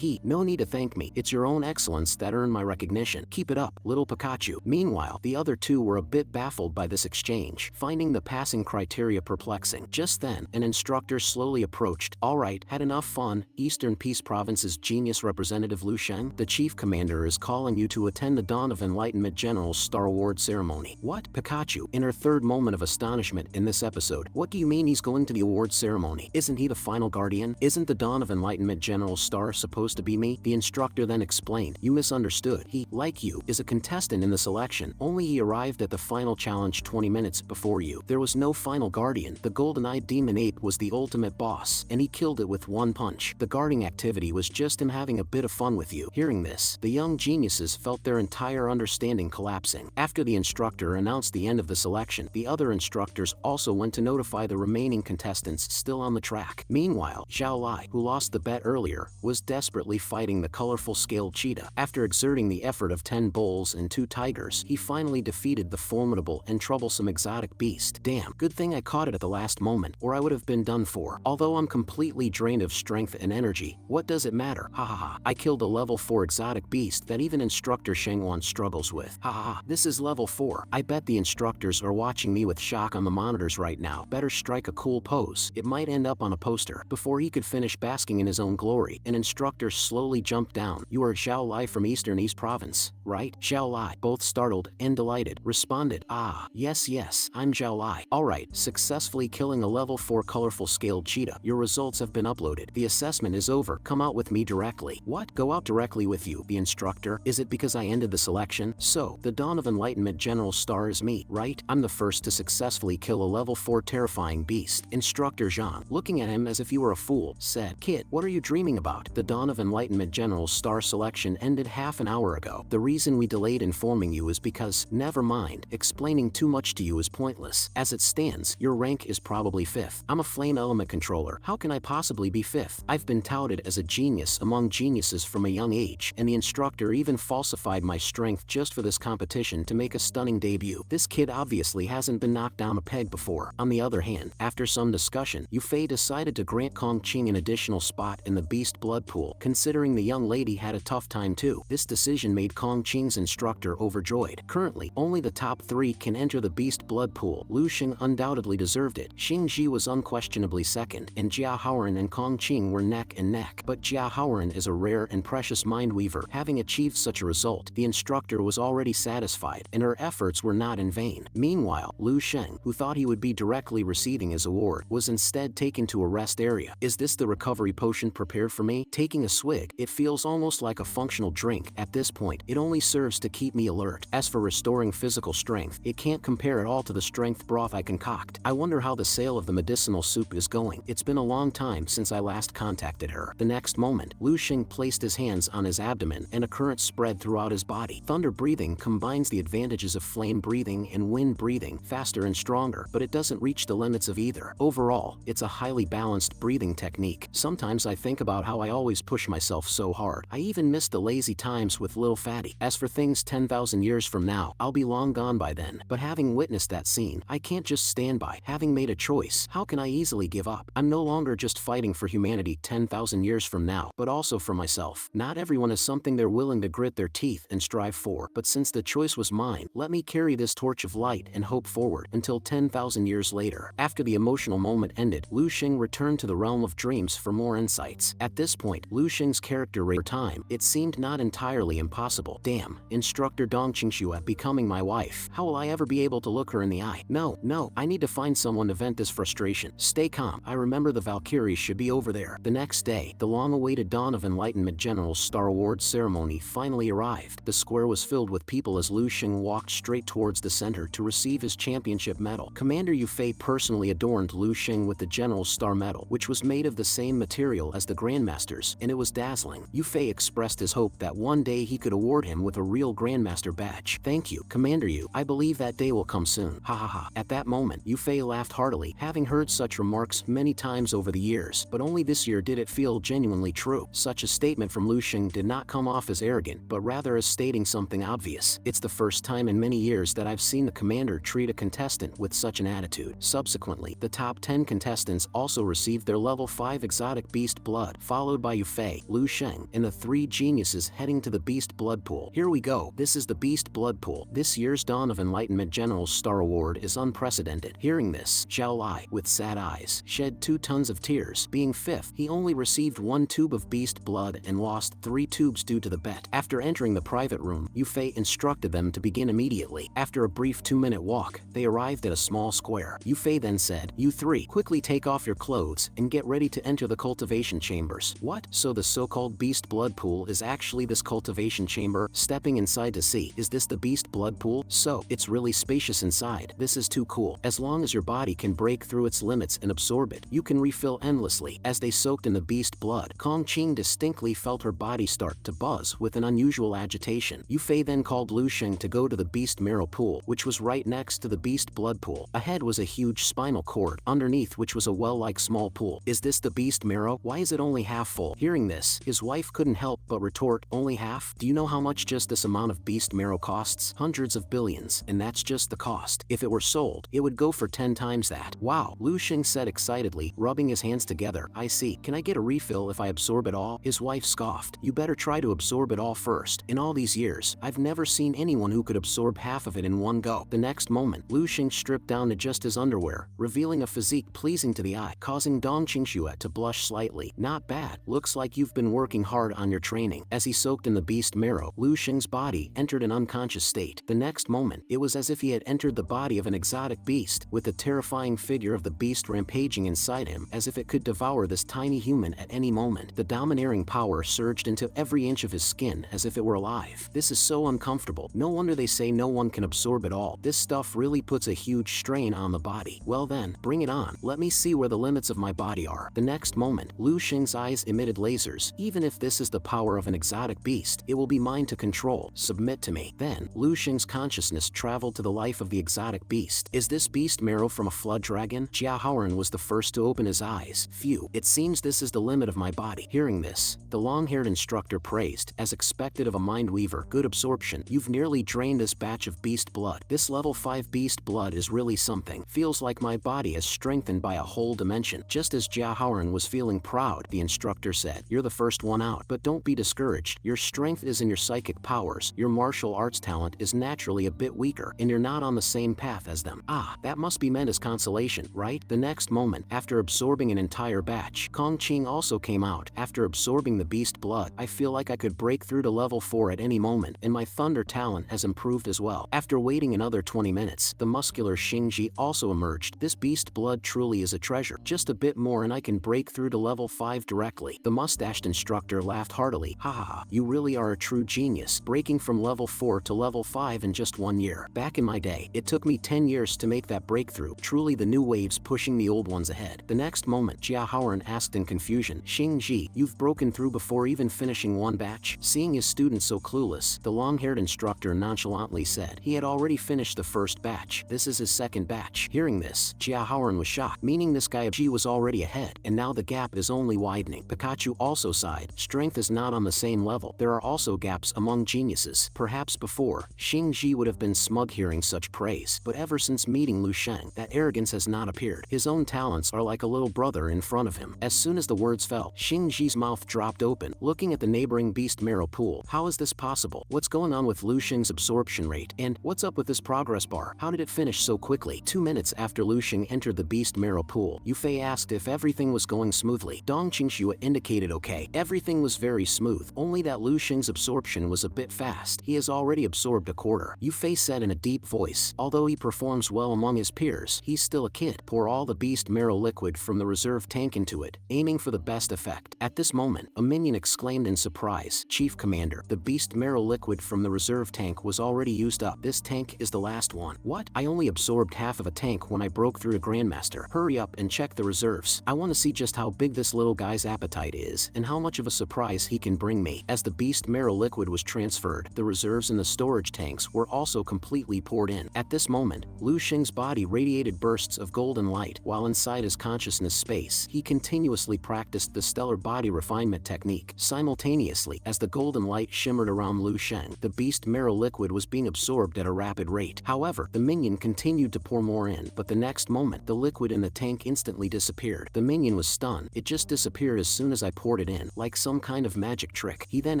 No need to thank me. It's your own excellence that earned my recognition. Keep it up, little Pikachu. Meanwhile, the other two were a bit baffled by this exchange, finding the passing criteria perplexing. Just then, an instructor slowly approached. "Alright, had enough fun, Eastern Peace Province's genius representative Lu Sheng? The chief commander is calling you to attend the Dawn of Enlightenment General Star Award ceremony." What? Pikachu, in her third moment of astonishment in this episode. What do you mean he's going to the award ceremony? Isn't he the final guardian? Isn't the Dawn of Enlightenment General Star supposed to be me? The instructor then explained, "You misunderstood. He, like you, is a contestant in the selection, only he arrived at the final challenge 20 minutes before you. There was no final guardian. The golden-eyed demon ape was the ultimate boss, and he killed it with one punch. The guarding activity was just him having a bit of fun with you." Hearing this, the young geniuses felt their entire understanding collapsing. After the instructor announced the end of the selection, the other instructors also went to notify the remaining contestants still on the track. Meanwhile, Zhao Lai, who lost the bet earlier, was desperately fighting the colorful scaled cheetah. After exerting the effort of 10 bulls and 2 tigers, he finally defeated the formidable and troublesome exotic beast. Damn, good thing I caught it at the last moment, or I would have been done for. Although I'm completely drained of strength and energy, what does it matter? Ha ha ha. I killed a level 4 exotic beast that even instructor Shengwan struggles with. Ha ha ha. This is level 4. I bet the instructors are watching me with shock on the monitors right now. Better strike a cool pose. It might end up on a poster. Before he could finish basking in his own glory, an instructor slowly jumped down. "You are Zhao Lai from Eastern East Province, right?" Zhao Lai, both startled and delighted, responded, "Ah, yes, I'm Zhao Lai. Alright, successfully killing a level 4 colorful scaled cheetah. Your results have been uploaded. The assessment is over. Come out with me directly." What? Go out directly with you? The instructor? Is it because I ended the selection? So, the Dawn of Enlightenment General Star is me, right? I'm the first to successfully kill a level 4 terrifying beast. Instructor Zhang, looking at him as if he were a fool, said, "Kid, what are you dreaming about? The Dawn of Enlightenment General Star selection ended half an hour ago. The reason we delayed informing you is because, never mind, explaining too much to you is pointless. As it stands, your rank is probably 5th. I'm a flame element controller. How can I possibly be 5th? I've been touted as a genius among geniuses from a young age, and the instructor even falsified my strength just for this competition to make a stunning debut. This kid obviously hasn't been knocked down a peg before." On the other hand, after some discussion, Yufei decided to grant Kong Qing an additional spot in the beast blood pool, considering the young lady had a tough time too. This decision made Kong Qing's instructor overjoyed. Currently, only the top 3 can enter the beast blood pool. Lu Sheng undoubtedly deserved it. Xingji was unquestionably second, and Jia Haoran and Kong Qing were neck and neck. But Jia Haoran is a rare and precious mind weaver. Having achieved such a result, the instructor was already satisfied, and her efforts were not in vain. Meanwhile, Lu Sheng, who thought he would be directly receiving his award, was instead taken to a rest area. Is this the recovery potion prepared for me? Taking a swig, it feels almost like a functional drink. At this point, it only serves to keep me alert. As for restoring physical strength, it can't compare at all to the strength broth I concoct. I wonder how the sale of the medicinal soup is going. It's been a long time since I last contacted her. The next moment, Lu Sheng placed his hands on his abdomen and a current spread throughout his body. Thunder breathing combines the advantages of flame breathing and wind breathing, faster and stronger, but it doesn't reach the limits of either. Overall, it's a highly balanced breathing technique. Sometimes I think about how I always push myself so hard. I even miss the lazy times with Lil Fatty. As for things 10,000 years from now, I'll be long gone by then. But having witnessed that scene, I can't just stand by. Having made a choice, how can I easily give up? I'm no longer just fighting for humanity 10,000 years from now, but also for myself. Not everyone is something they're willing to grit their teeth and strive for, but since the choice was mine, let me carry this torch of light and hope forward until 10,000 years later. After the emotional emotional moment ended, Lu Xing returned to the realm of dreams for more insights. At this point, Lu Xing's character rate time, it seemed not entirely impossible. Damn, instructor Dong Qingxue becoming my wife. How will I ever be able to look her in the eye? No, I need to find someone to vent this frustration. Stay calm. I remember the Valkyries should be over there. The next day, the long-awaited Dawn of Enlightenment General Star Award ceremony finally arrived. The square was filled with people as Lu Xing walked straight towards the center to receive his championship medal. Commander Yu Fei personally adorned Lu Xing with the General Star Medal, which was made of the same material as the Grandmaster's, and it was dazzling. Yu Fei expressed his hope that one day he could award him with a real Grandmaster badge. Thank you, Commander Yu. I believe that day will come soon. Ha ha ha. At that moment, Yu Fei laughed heartily, having heard such remarks many times over the years, but only this year did it feel genuinely true. Such a statement from Lu Xing did not come off as arrogant, but rather as stating something obvious. It's the first time in many years that I've seen the commander treat a contestant with such an attitude. Subsequently, the top 10 contestants also received their level 5 exotic beast blood, followed by Yu Fei, Lu Xing, and the 3 geniuses heading to the beast blood pool. Here we go. This is the beast blood pool. This year's Dawn of Enlightenment General Star Award is unprecedented. Hearing this, Zhao Lai, with sad eyes, shed 2 tons of tears. Being 5th, he only received 1 tube of beast blood and lost 3 tubes due to the bet. After entering the private room, Yu Fei instructed them to begin immediately. After a brief 2-minute walk, they arrived at a small square. Yu Fei then said, "You 3, quickly take off your clothes and get ready to enter the cultivation chambers." What? So the so-called beast blood pool is actually this cultivation chamber? Stepping inside to see, is this the beast blood pool? So, it's really spacious inside. This is too cool. As long as your body can break through its limits and absorb it, you can refill endlessly. As they soaked in the beast blood, Kong Qing distinctly felt her body start to buzz with an unusual agitation. Yu Fei then called Lu Xing to go to the beast marrow pool, which was right next to the beast blood pool. Ahead was a huge spinal cord, underneath which was a well-like small pool. Is this the beast marrow? Why is it only half full? Hearing this, his wife couldn't help but retort, only half? Do you know how much just this amount of beast marrow costs? Hundreds of billions, and that's just the cost. If it were sold, it would go for 10 times that. Wow, Lu Xing said excitedly, rubbing his hands together. I see. Can I get a refill if I absorb it all? His wife scoffed. You better try to absorb it all first. In all these years, I've never seen anyone who could absorb half of it in one go. The next moment, Lu Xing stripped down to just his underwear, revealing a physique pleasing to the eye, causing Dong Qingxue to blush slightly. Not bad. Looks like you've been working hard on your training. As he soaked in the beast marrow, Lu Xing's body entered an unconscious state. The next moment, it was as if he had entered the body of an exotic beast, with the terrifying figure of the beast rampaging inside him, as if it could devour this tiny human at any moment. The domineering power surged into every inch of his skin as if it were alive. This is so uncomfortable. No wonder they say no one can absorb it all. This stuff really puts a huge strain on the body. Well then, bring it on. Let me see where the limits of my body are. The next moment, Lu Xing's eyes emitted lasers. Even if this is the power of an exotic beast, it will be mine to control. Submit to me. Then, Lu Xing's consciousness traveled to the life of the exotic beast. Is this beast marrow from a flood dragon? Jia Haoren was the first to open his eyes. Phew, it seems this is the limit of my body. Hearing this, the long-haired instructor praised, as expected of a mind weaver, good absorption. You've nearly drained this batch of beast blood. This level 5 beast blood is really something. Feels like my body is strengthened by a whole dimension. Just as Jia Haoren was feeling proud, the instructor said, "You're the first one out, but don't be discouraged. Your strength is in your psychic powers. Your martial arts talent is naturally a bit weaker, and you're not on the same path as them." Ah, that must be meant as consolation, right? The next moment, after absorbing an entire batch, Kong Qing also came out. After absorbing the beast blood, I feel like I could break through to level 4 at any moment, and my thunder talent has improved as well. After waiting another 20 minutes, the muscular Xingji also emerged. This beast blood truly is a treasure. Just a bit more and I can break through to level 5 directly. The mustached instructor laughed heartily. Ha ha ha, you really are a true genius, breaking from level 4 to level 5 in just 1 year. Back in my day, it took me 10 years to make that breakthrough. Truly the new waves pushing the old ones ahead. The next moment, Jia Haoren asked in confusion, Xingji, you've broken through before even finishing one batch? Seeing his student so clueless, the long-haired instructor nonchalantly said he had already finished the first batch. This is his second batch. Hearing this, Jia Haoren was shocked, meaning this guy G was already ahead, and now the gap is only widening. Pikachu also sighed. Strength is not on the same level. There are also gaps among geniuses. Perhaps before, Xingji would have been smug hearing such praise, but ever since meeting Lu Sheng, that arrogance has not appeared. His own talents are like a little brother in front of him. As soon as the words fell, Xingji's mouth dropped open, looking at the neighboring beast marrow pool. How is this possible? What's going on with Lu Sheng's absorption rate? And what's up with this progress bar? How did it finish so quickly? 2 minutes after Lu Sheng entered the beast marrow pool. Yufei asked if everything was going smoothly. Dong Qingxue indicated okay. Everything was very smooth, only that Lu Xing's absorption was a bit fast. He has already absorbed a quarter. Yufei said in a deep voice. Although he performs well among his peers, he's still a kid. Pour all the beast marrow liquid from the reserve tank into it, aiming for the best effect. At this moment, a minion exclaimed in surprise, "Chief Commander, the beast marrow liquid from the reserve tank was already used up. This tank is the last one." "What? I only absorbed half of a tank when I broke through to Grandmaster. Hurry up and check the reserves. I want to see just how big this little guy's appetite is and how much of a surprise he can bring me." As the beast marrow liquid was transferred, the reserves in the storage tanks were also completely poured in. At this moment, Lu Xing's body radiated bursts of golden light, while inside his consciousness space, he continuously practiced the stellar body refinement technique. Simultaneously, as the golden light shimmered around Lu Xing, the beast marrow liquid was being absorbed at a rapid rate. However, the minion continued to pour more in, but the next moment, the liquid in the tank instantly disappeared. The minion was stunned. It just disappeared as soon as I poured it in, like some kind of magic trick. He then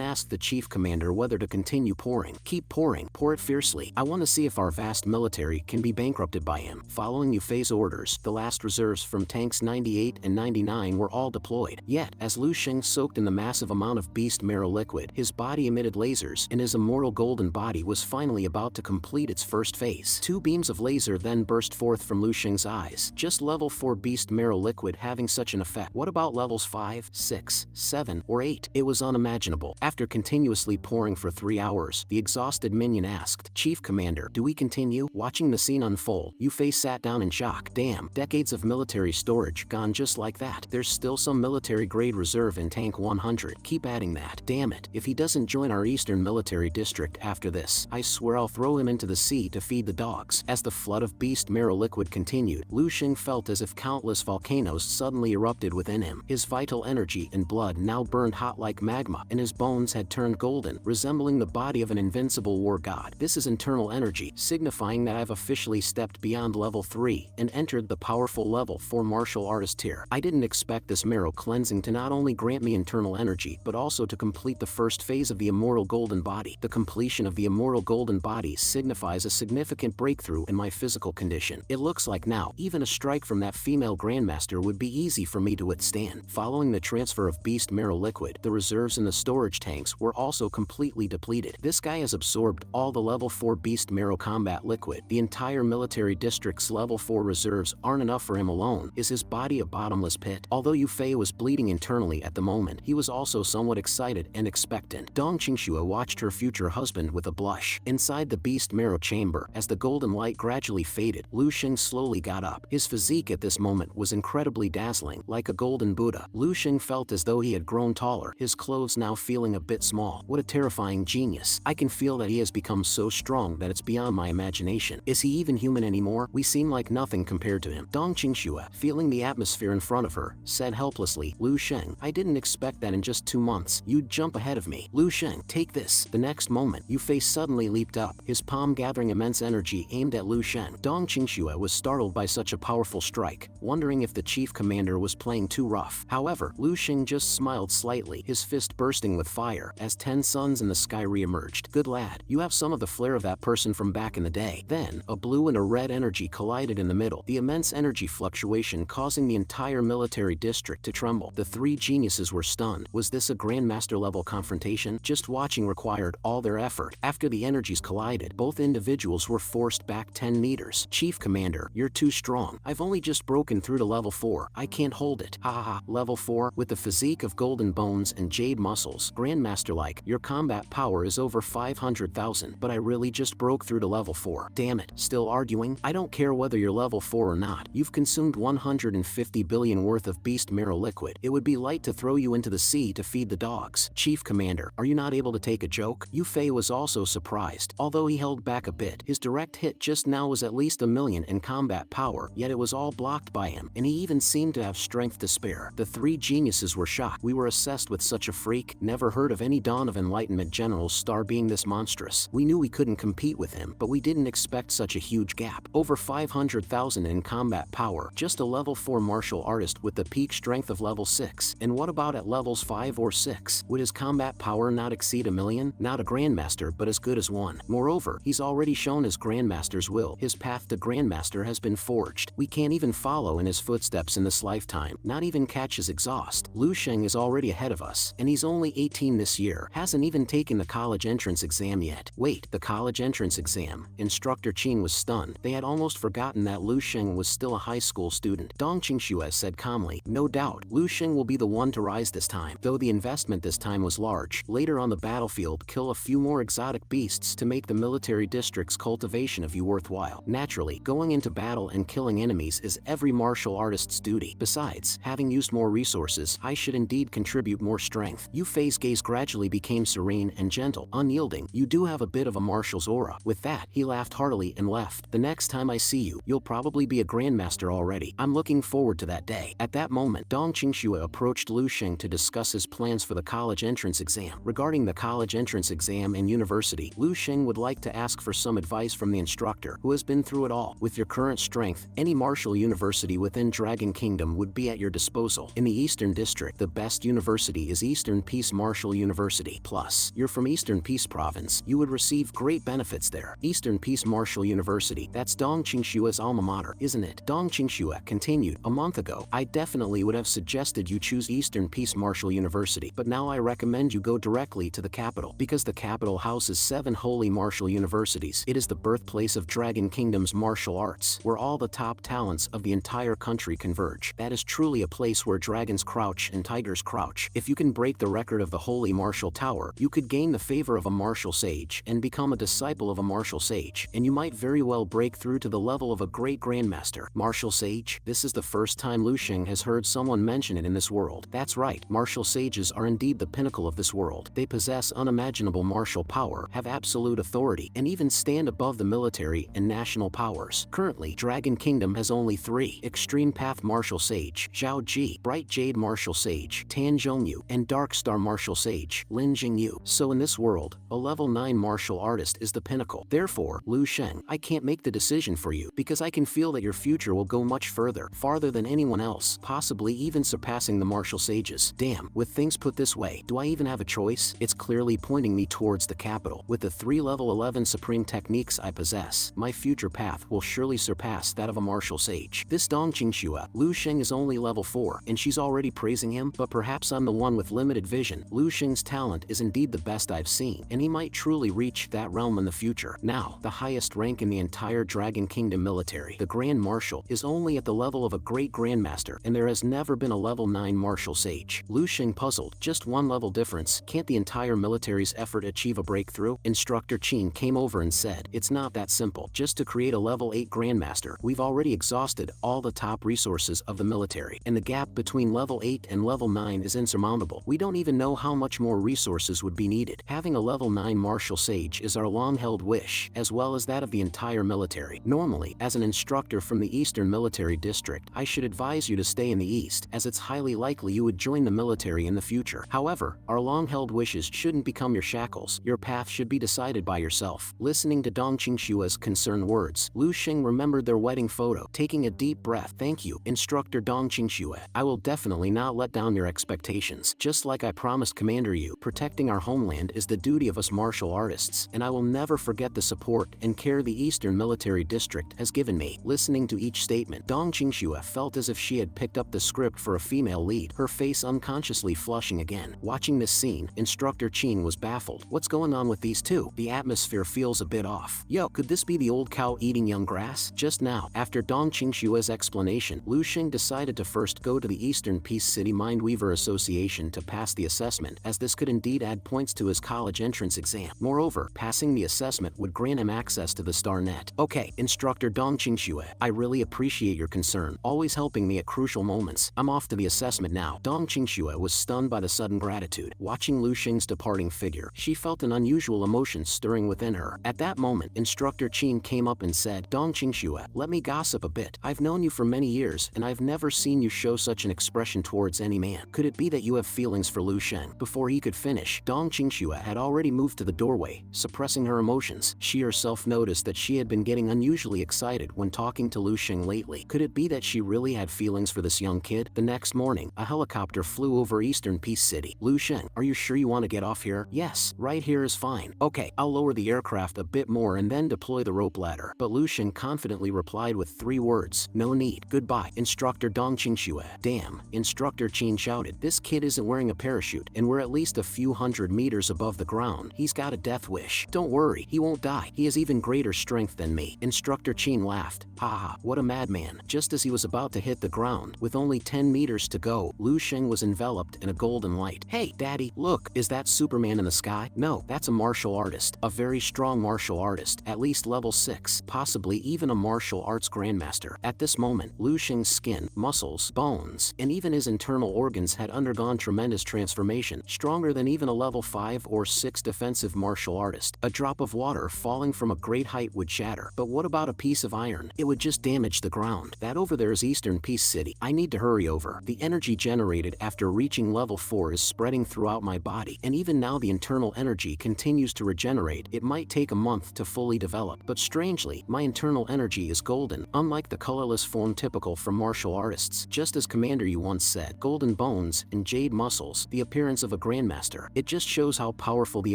asked the chief commander whether to continue pouring. "Keep pouring, pour it fiercely. I want to see if our vast military can be bankrupted by him." Following Yufei's orders, the last reserves from tanks 98 and 99 were all deployed. Yet, as Lu Xing soaked in the massive amount of beast marrow liquid, his body emitted lasers, and his immortal golden body was finally about to complete its first phase. Two beams of laser then burst forth from Lu Xing's eyes. Just level 4 beast marrow liquid having such an effect. What about levels 5, 6, 7, or 8? It was unimaginable. After continuously pouring for 3 hours, the exhausted minion asked, "Chief Commander, do we continue?" Watching the scene unfold, Yufei sat down in shock. Damn, decades of military storage gone just like that. There's still some military-grade reserve in Tank 100. Keep adding that. Damn it, if he doesn't join our Eastern Military District after this, I swear I'll throw him into the sea to feed the dogs. As the flood of beast marrow liquid continued, Lu Xing felt as if countless volcanoes suddenly erupted within him. His vital energy and blood now burned hot like magma, and his bones had turned golden, resembling the body of an invincible war god. This is internal energy, signifying that I've officially stepped beyond level 3 and entered the powerful level 4 martial artist tier. I didn't expect this marrow cleansing to not only grant me internal energy, but also to complete the first phase of the immortal golden body. The completion of the immortal golden body signifies a significant breakthrough in my physical condition. It looks like now, even a strike from that female grandmaster would be easy for me to withstand. Following the transfer of beast marrow liquid, the reserves in the storage tanks were also completely depleted. This guy has absorbed all the level 4 beast marrow combat liquid. The entire military district's level 4 reserves aren't enough for him alone. Is his body a bottomless pit? Although Yufei was bleeding internally at the moment, he was also somewhat excited and expectant. Dong Qingxue watched her future husband with a blush. Inside the beast marrow chamber, as the golden light gradually faded, Lu Xing slowly got up. His physique at this moment was incredibly dazzling, like a golden Buddha. Lu Xing felt as though he had grown taller, his clothes now feeling a bit small. What a terrifying genius. I can feel that he has become so strong that it's beyond my imagination. Is he even human anymore? We seem like nothing compared to him. Dong Qingxue, feeling the atmosphere in front of her, said helplessly, "Lu Xing, I didn't expect that in just 2 months. You'd jump ahead of me. Lu Xing, take this." The next moment, Yufei suddenly leaped up, his palm gathering immense energy aimed at Lu Xing. Dong Qingxue was startled by such a powerful strike, wondering if the chief commander was playing too rough. However, Lu Xing just smiled slightly, his fist bursting with fire as 10 suns in the sky re-emerged. "Good lad, you have some of the flair of that person from back in the day." Then, a blue and a red energy collided in the middle, the immense energy fluctuation causing the entire military district to tremble. The 3 geniuses were stunned. Was this a grandmaster level confrontation? Just watching required all their effort. After the energies collided, both individuals were forced back 10 meters. "Chief Commander, you're too strong. I've only just broken through to level 4. I can't hold it." "Ha ha ha, level 4? With the physique of golden bones and jade muscles, Grandmaster-like, your combat power is over 500,000, but I really just broke through to level 4. Damn it, still arguing? I don't care whether you're level 4 or not. You've consumed 150 billion worth of beast marrow liquid. It would be light to throw you into the sea to feed the dogs. Chief Commander, are you not able to take a joke?" Yufei was also surprised. Although he held back a bit, his direct hit just now was at least 1 million in combat power, yet it was all blocked by him, and he even seemed to have strength to spare. The 3 geniuses were shocked. "We were assessed with such a freak. Never heard of any Dawn of Enlightenment general's star being this monstrous. We knew we couldn't compete with him, but we didn't expect such a huge gap. Over 500,000 in combat power, just a level 4 martial artist with the peak strength of level 6. And what about at levels 5 or 6? Would his combat power not exceed 1 million? Not a grandmaster, but as good as one. Moreover, he's already shown his grandmaster's will. His path to grandmaster has been forged. finished. We can't even follow in his footsteps in this lifetime, not even catch his exhaust. Lu Sheng is already ahead of us, and he's only 18 this year, hasn't even taken the college entrance exam yet. Wait, the college entrance exam? Instructor Qin was stunned. They had almost forgotten that Lu Sheng was still a high school student. Dong Qingxue said calmly, no doubt, Lu Sheng will be the one to rise this time. Though the investment this time was large, later on the battlefield kill a few more exotic beasts to make the military district's cultivation of you worthwhile. Naturally, going into battle and killing enemies is every martial artist's duty. Besides, having used more resources, I should indeed contribute more strength. Yu Fei's gaze gradually became serene and gentle, unyielding. You do have a bit of a marshal's aura. With that, he laughed heartily and left. The next time I see you, you'll probably be a grandmaster already. I'm looking forward to that day. At that moment, Dong Qingxue approached Lu Sheng to discuss his plans for the college entrance exam. Regarding the college entrance exam and university, Lu Sheng would like to ask for some advice from the instructor, who has been through it all. With your current strength, any martial university within Dragon Kingdom would be at your disposal. In the Eastern District, the best university is Eastern Peace Martial University. Plus, you're from Eastern Peace Province, you would receive great benefits there. Eastern Peace Martial University, that's Dong Qingxue's alma mater, isn't it? Dong Qingxue continued, a month ago, I definitely would have suggested you choose Eastern Peace Martial University, but now I recommend you go directly to the capital, because the capital houses 7 holy martial universities. It is the birthplace of Dragon Kingdom's martial arts, where all the top talents of the entire country converge. That is truly a place where dragons crouch and tigers crouch. If you can break the record of the holy martial tower, you could gain the favor of a martial sage and become a disciple of a martial sage, and you might very well break through to the level of a great grandmaster. Martial sage? This is the first time Lu Sheng has heard someone mention it in this world. That's right, martial sages are indeed the pinnacle of this world. They possess unimaginable martial power, have absolute authority, and even stand above the military and national powers. Currently, Dragon Kingdom has only 3: Extreme Path Martial Sage, Zhao Ji, Bright Jade Martial Sage, Tan Zhongyu, and Dark Star Martial Sage, Lin Jingyu. So in this world, a level 9 martial artist is the pinnacle. Therefore, Lu Sheng, I can't make the decision for you, because I can feel that your future will go much further, farther than anyone else, possibly even surpassing the martial sages. Damn, with things put this way, do I even have a choice? It's clearly pointing me towards the capital. With the 3 level 11 supreme techniques I possess, my future path will surely surpass that of a martial sage. This Dong Qingxue, Lu Sheng is only level 4, and she's already praising him, but perhaps I'm the one with limited vision. Lu Sheng's talent is indeed the best I've seen, and he might truly reach that realm in the future. Now, the highest rank in the entire Dragon Kingdom military, the Grand Marshal, is only at the level of a great grandmaster, and there has never been a level 9 martial sage. Lu Sheng puzzled, just 1 level difference, can't the entire military's effort achieve a breakthrough? Instructor Qin came over and said, it's not that simple. Just to create a level 8 grandmaster, we've already exhausted all the top resources of the military, and the gap between level 8 and level 9 is insurmountable. We don't even know how much more resources would be needed. Having a level 9 martial sage is our long-held wish, as well as that of the entire military. Normally, as an instructor from the Eastern Military District, I should advise you to stay in the East, as it's highly likely you would join the military in the future. However, our long-held wishes shouldn't become your shackles. Your path should be decided by yourself. Listening to Dong Qingxue's concerned words, Lu Sheng remembered their wedding photo. Taking a deep breath, thank you, Instructor Dong Qingxue. I will definitely not let down your expectations. Just like I promised Commander Yu, protecting our homeland is the duty of us martial artists, and I will never forget the support and care the Eastern Military District has given me. Listening to each statement, Dong Qingxue felt as if she had picked up the script for a female lead, her face unconsciously flushing again. Watching this scene, Instructor Qin was baffled. What's going on with these two? The atmosphere feels a bit off. Yo, could this be the old cow eating young grass? Just now, after Dong Qingxue's explanation, Lu Sheng decided to first go to the Eastern Peace City Mindweaver Association to pass the assessment, as this could indeed add points to his college entrance exam. Moreover, passing the assessment would grant him access to the Star Net. Okay, Instructor Dong Qingxue, I really appreciate your concern, always helping me at crucial moments. I'm off to the assessment now. Dong Qingxue was stunned by the sudden gratitude. Watching Lu Sheng's departing figure, she felt an unusual emotion stirring within her. At that moment, Instructor Qin came up and said, Dong Qingxue, let me gossip a bit. I've known you for many years, and I've never seen you show such an expression towards any man. Could it be that you have feelings for Lu Sheng? Before he could finish, Dong Qingxue had already moved to the doorway, suppressing her emotions. She herself noticed that she had been getting unusually excited when talking to Lu Sheng lately. Could it be that she really had feelings for this young kid? The next morning, a helicopter flew over Eastern Peace City. Lu Sheng, are you sure you want to get off here? Yes, right here is fine. Okay, I'll lower the aircraft a bit more and then deploy the rope ladder. But Lu Sheng confidently replied with 3 words. No need. Goodbye, Instructor Dong Qingxue. Damn, Instructor Qin shouted. This kid isn't wearing a parachute, and we're at least a few hundred meters above the ground. He's got a death wish. Don't worry, he won't die. He has even greater strength than me. Instructor Qin laughed. Haha, what a madman. Just as he was about to hit the ground, with only 10 meters to go, Lu Sheng was enveloped in a golden light. Hey, Daddy, look, is that Superman in the sky? No, that's a martial artist. A very strong martial artist, at least level 6, possibly even a martial arts grandmaster. At this moment, Lu Sheng's skin, muscles, bones, and even his internal organs had undergone tremendous transformation, stronger than even a level 5 or 6 defensive martial artist. A drop of water falling from a great height would shatter. But what about a piece of iron? It would just damage the ground. That over there is Eastern Peace City. I need to hurry over. The energy generated after reaching level 4 is spreading throughout my body, and even now the internal energy continues to regenerate. It might take a month to fully develop, but strangely, my internal energy is golden, unlike the colorless form typical from martial artists. Just as Commander Yu once said, golden bones and jade muscles, the appearance of a grandmaster. It just shows how powerful the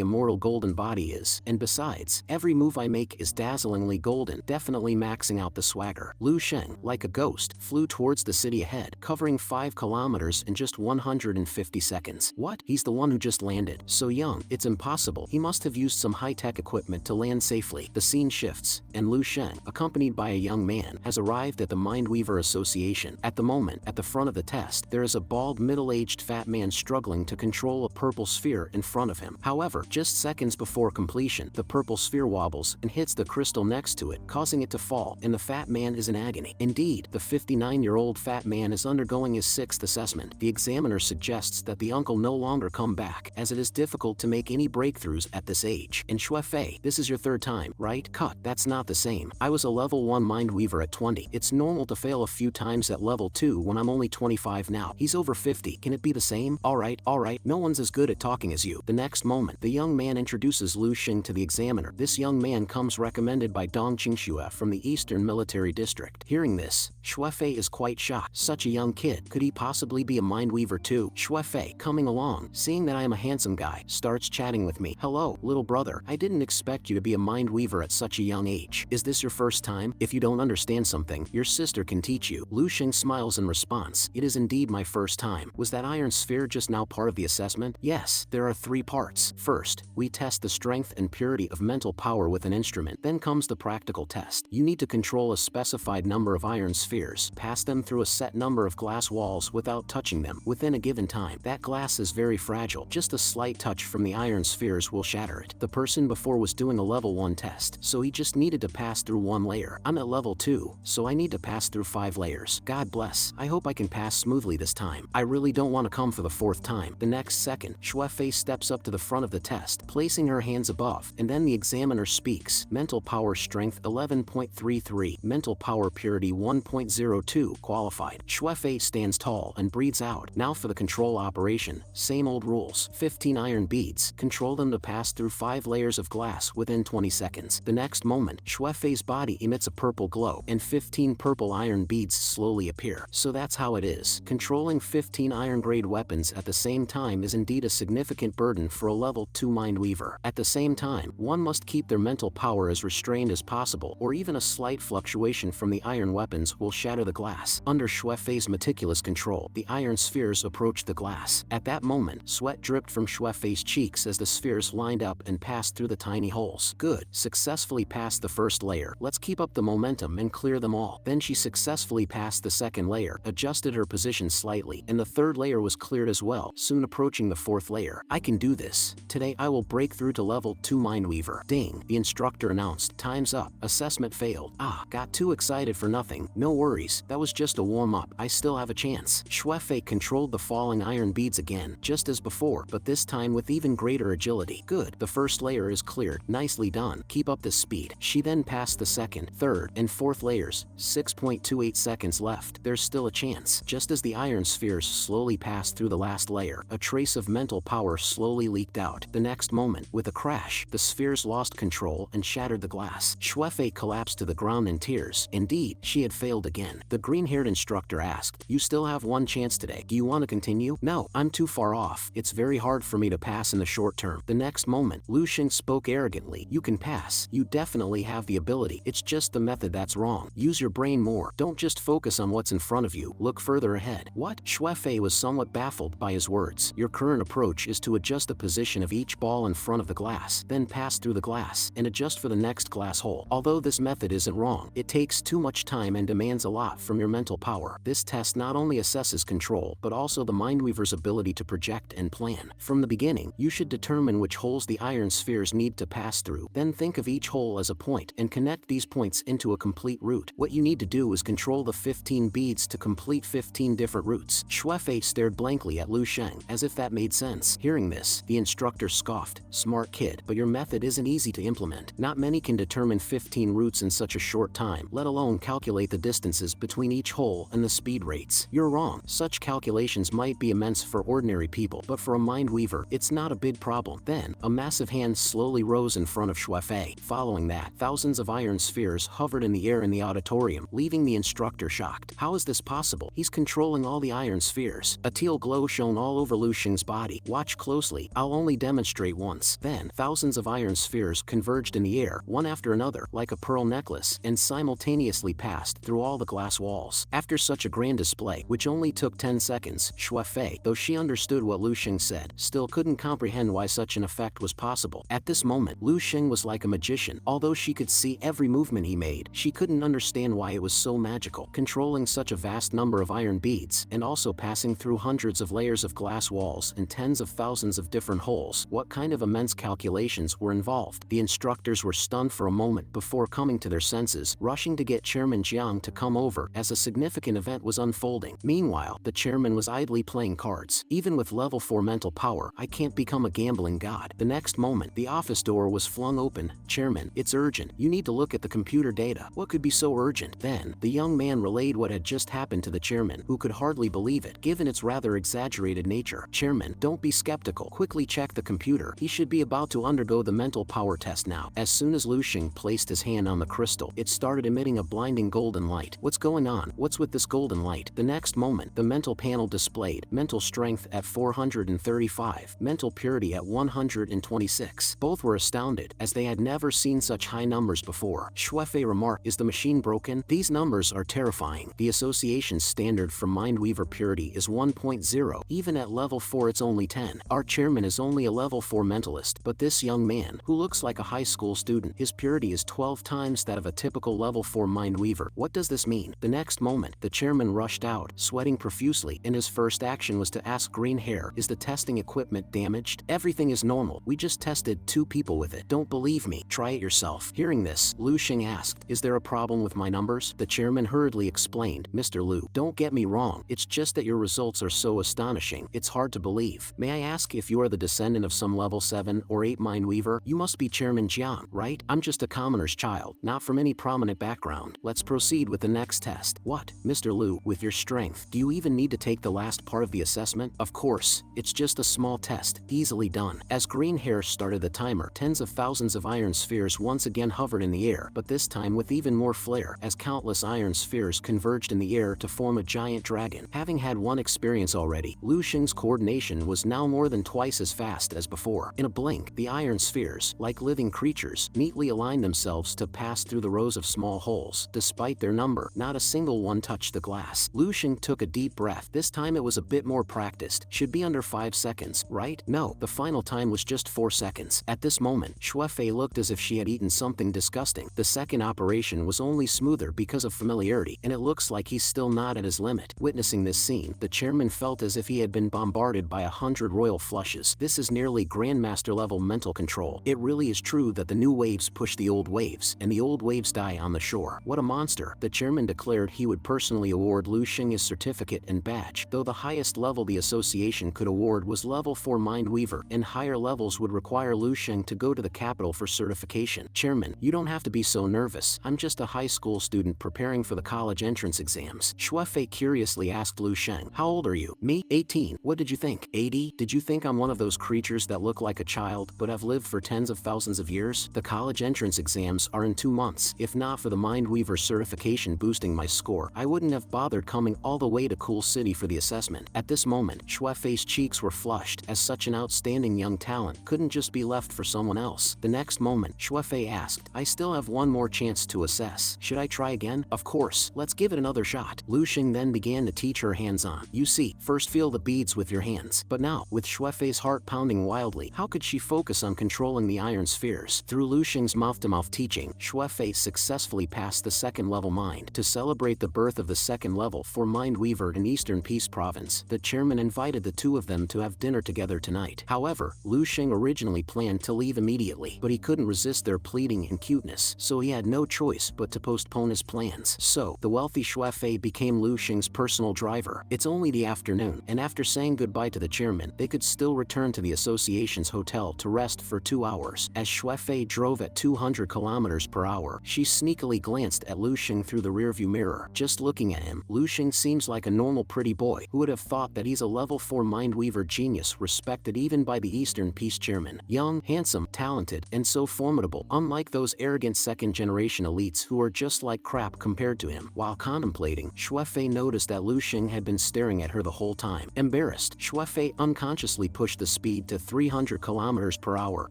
immortal golden body is, and besides, every move I make is dazzlingly golden, definitely maxing out the swagger. Lu Sheng, like a ghost, flew towards the city ahead, covering 5 kilometers in just 150 seconds. What? He's the one who just landed. So young, it's impossible. He must have used some high-tech equipment to land safely. The scene shifts, and Lu Sheng, accompanied by a young man, has arrived at the Mindweaver Association. At the moment, at the front of the test, there is a bald, middle-aged fat man struggling to control a purple sphere in front of him. However, just seconds before completion, the purple sphere wobbles and hits the crystal next to it, causing it to fall, and the fat man is in agony. Indeed, the 59-year-old fat man is undergoing his 6th assessment. The examiner suggests that the uncle no longer come back, as it is difficult to make any breakthroughs at this age. And Shuefei, this is your 3rd time, right? Cut, that's not the same. I was a level 1 Mindweaver at 20. It's normal to fail a few times at level 2 when I'm only 25 now. He's over 50. Can it be the same? Alright, no one's as good at talking as you. The next moment, the young man introduces Lu Sheng to the examiner. This young man comes recommended by Dong Qingxue from the Eastern Military District. Hearing this, Shuefei is quite shocked. Such a young kid. Could he possibly be a Mindweaver too? Shuefei, coming along, seeing that I am a handsome guy, starts chatting with me. Hello, little brother. I didn't expect you to be a Mindweaver at such a young age. Is this your first time? If you don't understand something, your sister can teach you. Lu Sheng smiles in response. It is indeed my first time. Was that iron sphere just now part of the assessment? Yes, there are 3 parts. First, we test the strength and purity of mental power with an instrument. Then comes the practical test. You need to control a specified number of iron spheres, pass them through a set number of glass walls without touching them within a given time. That glass is very fragile. Just a slight touch from the iron spheres will shatter it. The person before was doing a level 1 test, so he just needed to pass through 1 layer. I'm at level 2, so I need to pass through 5 layers. God bless. I hope I can pass smoothly this time. I really don't want to come for the 4th time. The next second, Shuefei steps up to the front of the test, placing her hands above, and then the examiner speaks. Mental power strength 11.33, mental power purity 1.02, qualified. Shuefei stands tall and breathes out. Now for the control operation. Same old rules. 15 iron beads. Control them to pass through 5 layers of glass within 20 seconds. The next moment, Shuefei's body emits a purple glow, and 15 purple iron beads slowly appear. So that's how it is. Controlling 15 iron-grade weapons at the same time is indeed a significant burden for a level 2 Mindweaver. At the same time, one must keep their mental power as restrained as possible, or even a slight fluctuation from the iron weapons will shatter the glass. Under Shuefei's meticulous control, the iron spheres approached the glass. At that moment, sweat dripped from Shuefei's cheeks as the spheres lined up and passed through the tiny holes. Good. Successfully passed the first layer. Let's keep up the momentum and clear them all. Then she successfully passed the second layer, adjusted her position slightly, and the third layer was cleared as well, soon approaching the 4th layer. I can do this. Today I will break through to level 2 Mindweaver. Ding, the instructor announced. Time's up. Assessment failed. Got too excited for nothing. No worries, that was just a warm-up. I still have a chance. Shuefei controlled the falling iron beads again, just as before, but this time with even greater agility. Good. The first layer is cleared. Nicely done. Keep up this speed. She then passed the second, third, and 4th layers. 6.28 seconds left. There's still a chance. Just as the iron spheres slowly passed through the last layer, a trace of mental power slowly leaked out. The next moment, with a crash, the spheres lost control and shattered the glass. Shuefei collapsed to the ground in tears. Indeed, she had failed again. The green-haired instructor asked, "You still have 1 chance today. Do you want to continue?" "No, I'm too far off. It's very hard for me to pass in the short term." The next moment, Lu Sheng spoke arrogantly. "You can pass. You definitely have the ability. It's just the method that's wrong." wrong. Use your brain more. Don't just focus on what's in front of you. Look further ahead. What? Shuefei was somewhat baffled by his words. Your current approach is to adjust the position of each ball in front of the glass, then pass through the glass, and adjust for the next glass hole. Although this method isn't wrong, it takes too much time and demands a lot from your mental power. This test not only assesses control, but also the Mindweaver's ability to project and plan. From the beginning, you should determine which holes the iron spheres need to pass through. Then think of each hole as a point and connect these points into a complete route. What you need to do is control the 15 beads to complete 15 different routes. Shuefei stared blankly at Lu Sheng, as if that made sense. Hearing this, the instructor scoffed. Smart kid, but your method isn't easy to implement. Not many can determine 15 routes in such a short time, let alone calculate the distances between each hole and the speed rates. You're wrong. Such calculations might be immense for ordinary people, but for a Mindweaver, it's not a big problem. Then, a massive hand slowly rose in front of Shuefei. Following that, thousands of iron spheres hovered in the air in the auditorium, leaving the instructor shocked. How is this possible? He's controlling all the iron spheres. A teal glow shone all over Lu Sheng's body. Watch closely. I'll only demonstrate once. Then, thousands of iron spheres converged in the air, one after another, like a pearl necklace, and simultaneously passed through all the glass walls. After such a grand display, which only took 10 seconds, Shuefei, though she understood what Lu Sheng said, still couldn't comprehend why such an effect was possible. At this moment, Lu Sheng was like a magician. Although she could see every movement he made, she couldn't understand why it was so magical. Controlling such a vast number of iron beads, and also passing through hundreds of layers of glass walls and tens of thousands of different holes, what kind of immense calculations were involved? The instructors were stunned for a moment before coming to their senses, rushing to get Chairman Jiang to come over as a significant event was unfolding. Meanwhile, the chairman was idly playing cards. Even with level 4 mental power, I can't become a gambling god. The next moment, the office door was flung open. Chairman, it's urgent. You need to look at the computer data. What could be so urgent? Then, the young man relayed what had just happened to the chairman, who could hardly believe it, given its rather exaggerated nature. Chairman, don't be skeptical. Quickly check the computer. He should be about to undergo the mental power test now. As soon as Lu Sheng placed his hand on the crystal, it started emitting a blinding golden light. What's going on? What's with this golden light? The next moment, the mental panel displayed mental strength at 435, mental purity at 126. Both were astounded, as they had never seen such high numbers before. Shuefei remarked, is the machine broken? These numbers are terrifying. The association standard for Mindweaver purity is 1.0. Even at level 4 it's only 10. Our chairman is only a level 4 mentalist, but this young man, who looks like a high school student, his purity is 12 times that of a typical level 4 Mindweaver. What does this mean? The next moment, the chairman rushed out, sweating profusely, and his first action was to ask Green Hair, is the testing equipment damaged? Everything is normal. We just tested 2 people with it. Don't believe me? Try it yourself. Hearing this, Lu Sheng asked, is there a problem with my numbers? The chairman hurriedly explained, Mr. Lu, don't get me wrong. It's just that your results are so astonishing. It's hard to believe. May I ask if you are the descendant of some level 7 or 8 Mindweaver? You must be Chairman Jiang, right? I'm just a commoner's child, not from any prominent background. Let's proceed with the next test. What? Mr. Lu, with your strength, do you even need to take the last part of the assessment? Of course. It's just a small test, easily done. As Green Hair started the timer, tens of thousands of iron spheres once again hovered in the air, but this time with even more flair, as countless iron spheres converged in the air to form a giant dragon. Having had one experience already, Lu Sheng's coordination was now more than twice as fast as before. In a blink, the iron spheres, like living creatures, neatly aligned themselves to pass through the rows of small holes. Despite their number, not a single one touched the glass. Lu Sheng took a deep breath. This time it was a bit more practiced. Should be under 5 seconds, right? No, the final time was just 4 seconds. At this moment, Shuefei looked as if she had eaten something disgusting. The second operation was only smoother because of familiarity, and it looks like he's still not at his limit. Witnessing this scene, the chairman felt as if he had been bombarded by 100 royal flushes. This is nearly Grandmaster level mental control. It really is true that the new waves push the old waves, and the old waves die on the shore. What a monster. The chairman declared he would personally award Lu Sheng his certificate and badge, though the highest level the association could award was level 4 Mindweaver, and higher levels would require Lu Sheng to go to the capital for certification. Chairman, you don't have to be so nervous. I'm just a high school student preparing for the college entrance exams. Shuefei curiously asked Lu Sheng, how old are you? Me? 18. What did you think? 80? Did you think I'm one of those creatures that look like a child but have lived for tens of thousands of years? The college entrance exams are in 2 months. If not for the Mindweaver certification boosting my score, I wouldn't have bothered coming all the way to Cool City for the assessment. At this moment, Shuefei's cheeks were flushed, as such an outstanding young talent couldn't just be left for someone else. The next moment, Shuefei asked, I still have one more chance to assess. pass. Should I try again? Of course, let's give it another shot. Lu Xing then began to teach her hands-on. You see, first feel the beads with your hands. But now, with Xuefei's heart pounding wildly, how could she focus on controlling the iron spheres? Through Lu Xing's mouth-to-mouth teaching, Xuefei successfully passed the second-level mind. To celebrate the birth of the second level for Mind Weaver in Eastern Peace Province, the chairman invited the two of them to have dinner together tonight. However, Lu Xing originally planned to leave immediately, but he couldn't resist their pleading and cuteness, so he had no choice but to postpone his plans. So, the wealthy Xuefei became Lu Xing's personal driver. It's only the afternoon, and after saying goodbye to the chairman, they could still return to the association's hotel to rest for 2 hours. As Xuefei drove at 200 kilometers per hour, she sneakily glanced at Lu Xing through the rearview mirror. Just looking at him, Lu Xing seems like a normal pretty boy. Who would have thought that he's a level 4 Mindweaver genius respected even by the Eastern Peace Chairman? Young, handsome, talented, and so formidable, unlike those arrogant second-generation elites who are just like crap compared to him. While contemplating, Xuefei noticed that Lu Xing had been staring at her the whole time. Embarrassed, Xuefei unconsciously pushed the speed to 300 kilometers per hour.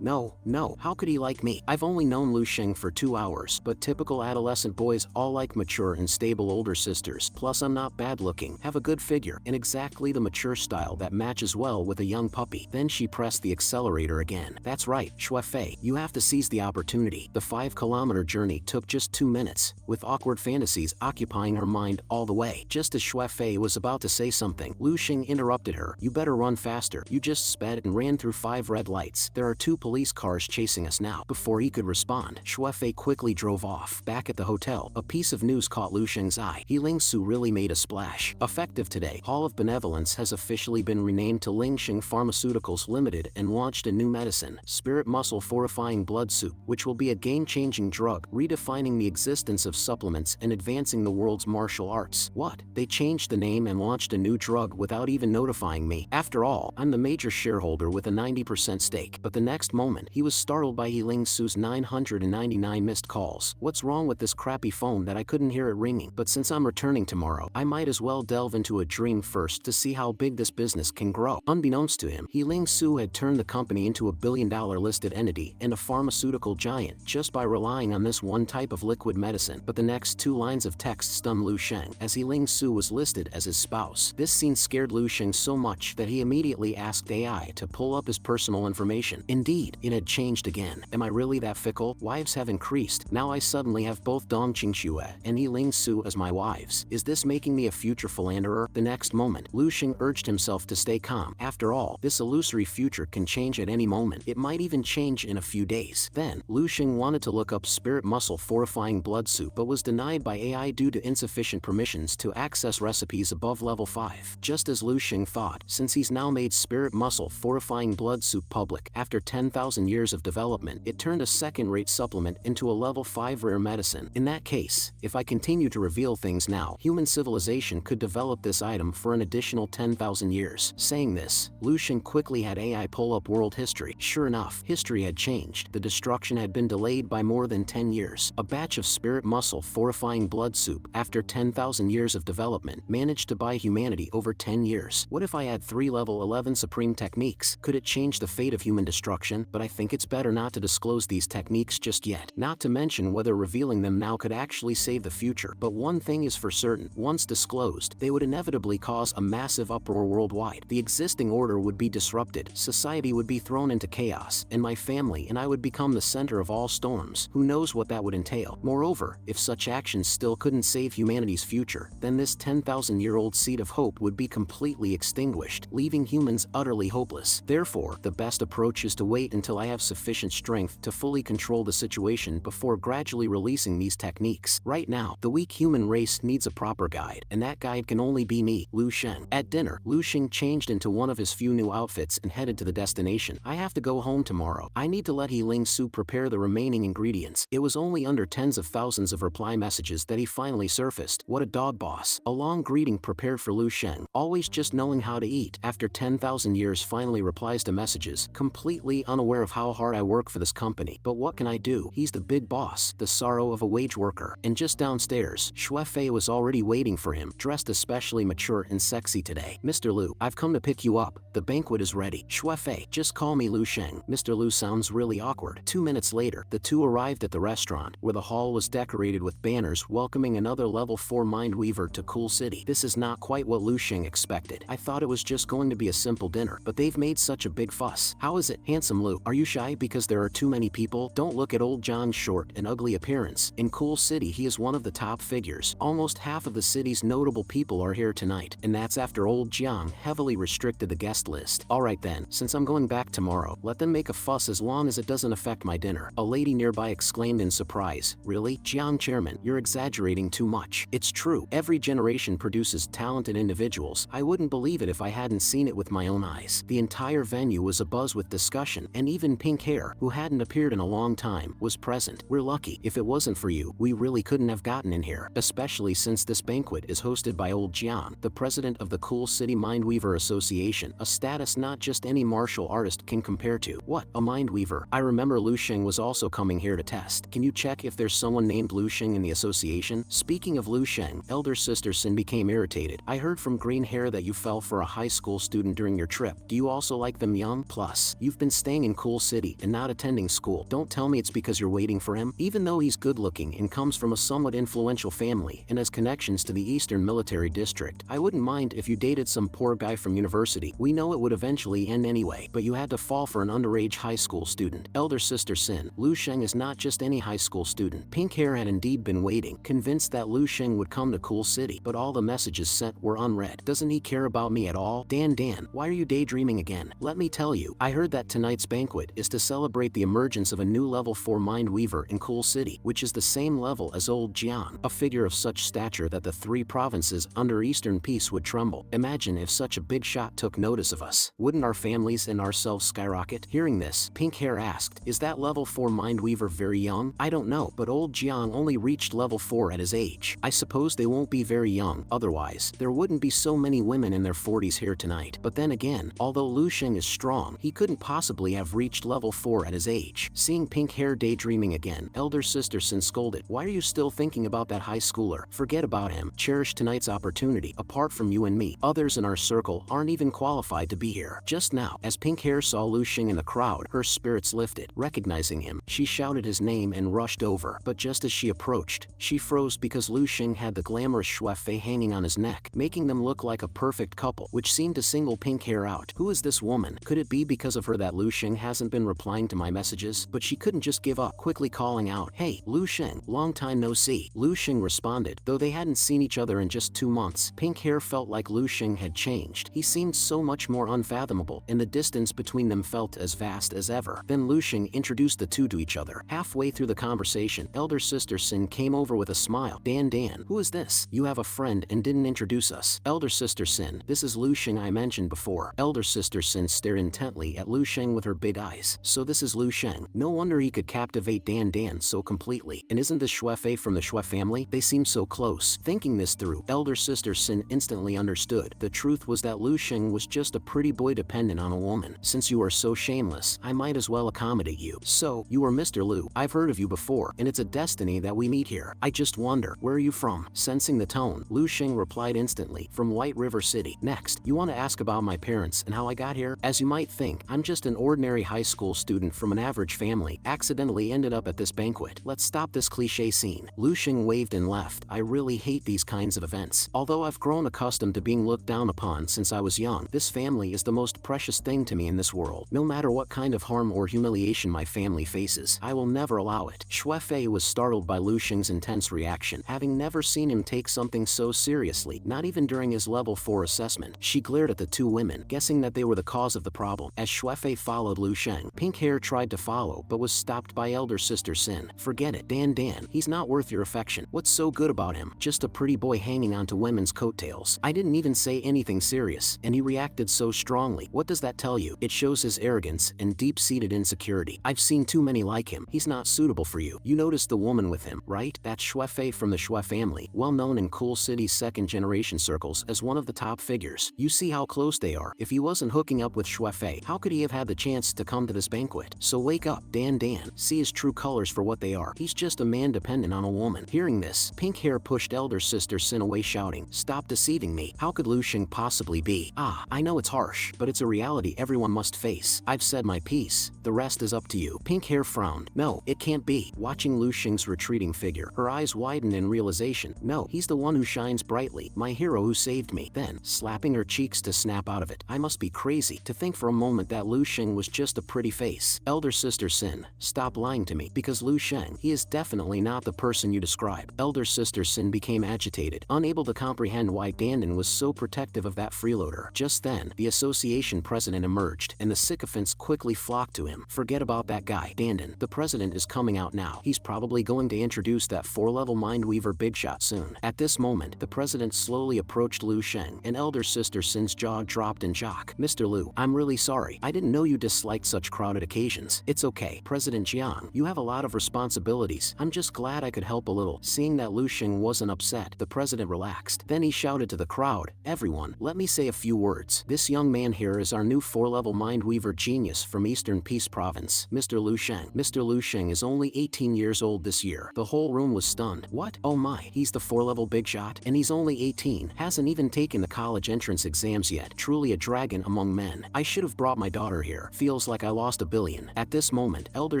No, how could he like me? I've only known Lu Xing for 2 hours, but typical adolescent boys all like mature and stable older sisters. Plus I'm not bad looking, have a good figure, and exactly the mature style that matches well with a young puppy. Then she pressed the accelerator again. That's right, Xuefei, you have to seize the opportunity. The 5-kilometer journey took just 2 minutes, with awkward fantasies occupying her mind all the way. Just as Xuefei was about to say something, Lu Xing interrupted her. You better run faster. You just sped and ran through 5 red lights. There are 2 police cars chasing us now. Before he could respond, Xuefei quickly drove off. Back at the hotel, a piece of news caught Lu Xing's eye. Ling Su really made a splash. Effective today, Hall of Benevolence has officially been renamed to Lingxing Pharmaceuticals Limited and launched a new medicine, Spirit Muscle Fortifying Blood Soup, which will be a game-changing drug, redefining the existence of supplements and advancing the world's martial arts. What? They changed the name and launched a new drug without even notifying me. After all, I'm the major shareholder with a 90% stake. But the next moment, he was startled by Ling Su's 999 missed calls. What's wrong with this crappy phone that I couldn't hear it ringing? But since I'm returning tomorrow, I might as well delve into a dream first to see how big this business can grow. Unbeknownst to him, Ling Su had turned the company into a billion-dollar listed entity and a pharmaceutical giant just by relying on this one type of liquid medicine. But the next 2 lines of text stunned Lu Xing, as Ling Su was listed as his spouse. This scene scared Lu Xing so much that he immediately asked AI to pull up his personal information. Indeed, it had changed again. Am I really that fickle? Wives have increased. Now I suddenly have both Dong Qingxue and Ling Su as my wives. Is this making me a future philanderer? The next moment, Lu Xing urged himself to stay calm. After all, this illusory future can change at any moment. It might even change in a few days. Then, Lu Xing wanted to look up Spirit Muscle Fortifying Blood Soup but was denied by AI due to insufficient permissions to access recipes above level 5. Just as Lu Xing thought, since he's now made Spirit Muscle Fortifying Blood Soup public, after 10,000 years of development, it turned a second-rate supplement into a level 5 rare medicine. In that case, if I continue to reveal things now, human civilization could develop this item for an additional 10,000 years. Saying this, Lu Xing quickly had AI pull up world history. Sure enough, history had changed. The destruction had been delayed by more than 10 years. A batch of Spirit Muscle Fortifying Blood Soup, after 10,000 years of development, managed to buy humanity over 10 years. What if I had 3 level 11 supreme techniques? Could it change the fate of human destruction? But I think it's better not to disclose these techniques just yet. Not to mention whether revealing them now could actually save the future. But one thing is for certain, once disclosed, they would inevitably cause a massive uproar worldwide. The existing order would be disrupted, society would be thrown into chaos, and my family and I would become the center of all storms. Who knows what that would entail? Moreover, if such actions still couldn't save humanity's future, then this 10,000-year-old seed of hope would be completely extinguished, leaving humans utterly hopeless. Therefore, the best approach is to wait until I have sufficient strength to fully control the situation before gradually releasing these techniques. Right now, the weak human race needs a proper guide, and that guide can only be me, Lu Xing. At dinner, Lu Xing changed into one of his few new outfits and headed to the destination. I have to go home tomorrow. I need to let Ling Su prepare the remaining ingredients. It was only under tens of thousands of reply messages that he finally surfaced. What a dog boss. A long greeting prepared for Lu Xing, always just knowing how to eat. After 10,000 years finally replies to messages, completely unaware of how hard I work for this company. But what can I do? He's the big boss, the sorrow of a wage worker. And just downstairs, Xuefei was already waiting for him, dressed especially mature and sexy today. Mr. Lu, I've come to pick you up. The banquet is ready. Xuefei, just call me Lu Xing. Mr. Lu sounds really awkward. 2 minutes later, the two arrived at the restaurant, where the hall hall was decorated with banners welcoming another level 4 Mindweaver to Cool City. This is not quite what Lu Sheng expected. I thought it was just going to be a simple dinner, but they've made such a big fuss. How is it, handsome Lu? Are you shy because there are too many people? Don't look at old John's short and ugly appearance. In Cool City, he is one of the top figures. Almost half of the city's notable people are here tonight, and that's after old Jiang heavily restricted the guest list. Alright then, since I'm going back tomorrow, let them make a fuss as long as it doesn't affect my dinner. A lady nearby exclaimed in surprise. Really? Jiang Chairman, you're exaggerating too much. It's true. Every generation produces talented individuals. I wouldn't believe it if I hadn't seen it with my own eyes. The entire venue was abuzz with discussion, and even Pink Hair, who hadn't appeared in a long time, was present. We're lucky. If it wasn't for you, we really couldn't have gotten in here, especially since this banquet is hosted by old Jiang, the president of the Cool City Mindweaver Association, a status not just any martial artist can compare to. What? A Mindweaver? I remember Lu Sheng was also coming here to test. Can you check if there's someone named Lu Sheng in the association? Speaking of Lu Sheng, elder sister Sin became irritated. I heard from Green Hair that you fell for a high school student during your trip. Do you also like them young? Plus, you've been staying in Cool City and not attending school. Don't tell me it's because you're waiting for him. Even though he's good looking and comes from a somewhat influential family and has connections to the Eastern Military District, I wouldn't mind if you dated some poor guy from university. We know it would eventually end anyway, but you had to fall for an underage high school student. Elder sister Sin, Lu Sheng is not just any high school student. Pink Hair had indeed been waiting, convinced that Lu Sheng would come to Cool City, but all the messages sent were unread. Doesn't he care about me at all? Dan, why are you daydreaming again? Let me tell you, I heard that tonight's banquet is to celebrate the emergence of a new level 4 Mindweaver in Cool City, which is the same level as old Jiang, a figure of such stature that the 3 provinces under Eastern Peace would tremble. Imagine if such a big shot took notice of us. Wouldn't our families and ourselves skyrocket? Hearing this, Pink Hair asked, is that level 4 Mindweaver very young? I don't know, but old Jiang only reached level 4 at his age. I suppose they won't be very young, otherwise, there wouldn't be so many women in their 40s here tonight. But then again, although Lu Sheng is strong, he couldn't possibly have reached level 4 at his age. Seeing Pink Hair daydreaming again, elder sister Sin scolded, why are you still thinking about that high schooler? Forget about him. Cherish tonight's opportunity. Apart from you and me, others in our circle aren't even qualified to be here. Just now, as Pink Hair saw Lu Sheng in the crowd, her spirits lifted. Recognizing him, she shouted his name and rushed over, but just as she approached, she froze because Lu Sheng had the glamorous Shuefei hanging on his neck, making them look like a perfect couple, which seemed to single Pink Hair out. Who is this woman? Could it be because of her that Lu Sheng hasn't been replying to my messages? But she couldn't just give up, quickly calling out, hey, Lu Sheng, long time no see. Lu Sheng responded, though they hadn't seen each other in just 2 months. Pink Hair felt like Lu Sheng had changed. He seemed so much more unfathomable, and the distance between them felt as vast as ever. Then Lu Sheng introduced the two to each other. Halfway through the conversation, elder sister Sin came over with a smile. Dan, who is this? You have a friend and didn't introduce us. Elder sister Sin, this is Lu Sheng I mentioned before. Elder sister Sin stared intently at Lu Sheng with her big eyes. So this is Lu Sheng. No wonder he could captivate Dan so completely. And isn't this Shuefei from the Shue family? They seem so close. Thinking this through, elder sister Sin instantly understood. The truth was that Lu Sheng was just a pretty boy dependent on a woman. Since you are so shameless, I might as well accommodate you. So, you are Mr. Lu. I've heard of you before, and it's a destiny that we meet here. I just wonder, where are you from? Sensing the tone, Lu Sheng replied instantly, from White River City. Next, you want to ask about my parents and how I got here? As you might think, I'm just an ordinary high school student from an average family, accidentally ended up at this banquet. Let's stop this cliche scene. Lu Sheng waved and left. I really hate these kinds of events. Although I've grown accustomed to being looked down upon since I was young, this family is the most precious thing to me in this world. No matter what kind of harm or humiliation my family faces, I will never allow it. Shuefei was startled by Lu Sheng's intense reaction, having never seen him take something so seriously, not even during his level 4 assessment. She glared at the two women, guessing that they were the cause of the problem. As Shuefei followed Lu Sheng, Pink Hair tried to follow, but was stopped by elder sister Sin. Forget it, Dan, he's not worth your affection. What's so good about him? Just a pretty boy hanging onto women's coattails. I didn't even say anything serious, and he reacted so strongly. What does that tell you? It shows his arrogance and deep-seated insecurity. I've seen too many like him. He's not suitable for you. You noticed the woman with him, right? That's Shuefei from the Shue family, well known in Cool City's second-generation circles as one of the top figures. You see how close they are. If he wasn't hooking up with Shuefei, how could he have had the chance to come to this banquet? So wake up, Dan. See his true colors for what they are. He's just a man dependent on a woman. Hearing this, Pink Hair pushed elder sister Sin away, shouting, stop deceiving me. How could Lu Sheng possibly be? I know it's harsh, but it's a reality everyone must face. I've said my piece. The rest is up to you. Pink Hair frowned. No, it can't be. Watching Lu Xing's retreating figure. Her eyes widened in realization. No, he's the one who shines brightly, my hero who saved me. Then, slapping her cheeks to snap out of it. I must be crazy to think for a moment that Lu Xing was just a pretty face. Elder Sister Sin, stop lying to me, because Lu Xing, he is definitely not the person you describe. Elder Sister Sin became agitated, unable to comprehend why Dandin was so protective of that freeloader. Just then, the association president emerged, and the sycophants quickly flocked to him. Forget about that guy, Dandin. The president is coming out now. He's probably going to introduce that 4-level Mindweaver bigshot soon. At this moment, the president slowly approached Lu Xing, and Elder Sister Sin's jaw dropped in shock. Mr. Lu, I'm really sorry. I didn't know you disliked such crowded occasions. It's okay, President Jiang. You have a lot of responsibilities. I'm just glad I could help a little. Seeing that Lu Xing wasn't upset, the president relaxed. Then he shouted to the crowd, everyone, let me say a few words. This young man here is our new 4-level Mindweaver genius from Eastern Peace Province, Mr. Lu Xing. Mr. Lu Xing is only 18 years old this year. The whole room was stunned. What? Oh my, he's the 4-level big shot, and he's only 18. Hasn't even taken the college entrance exams yet. Truly a dragon among men. I should have brought my daughter here. Feels like I lost $1 billion. At this moment, Elder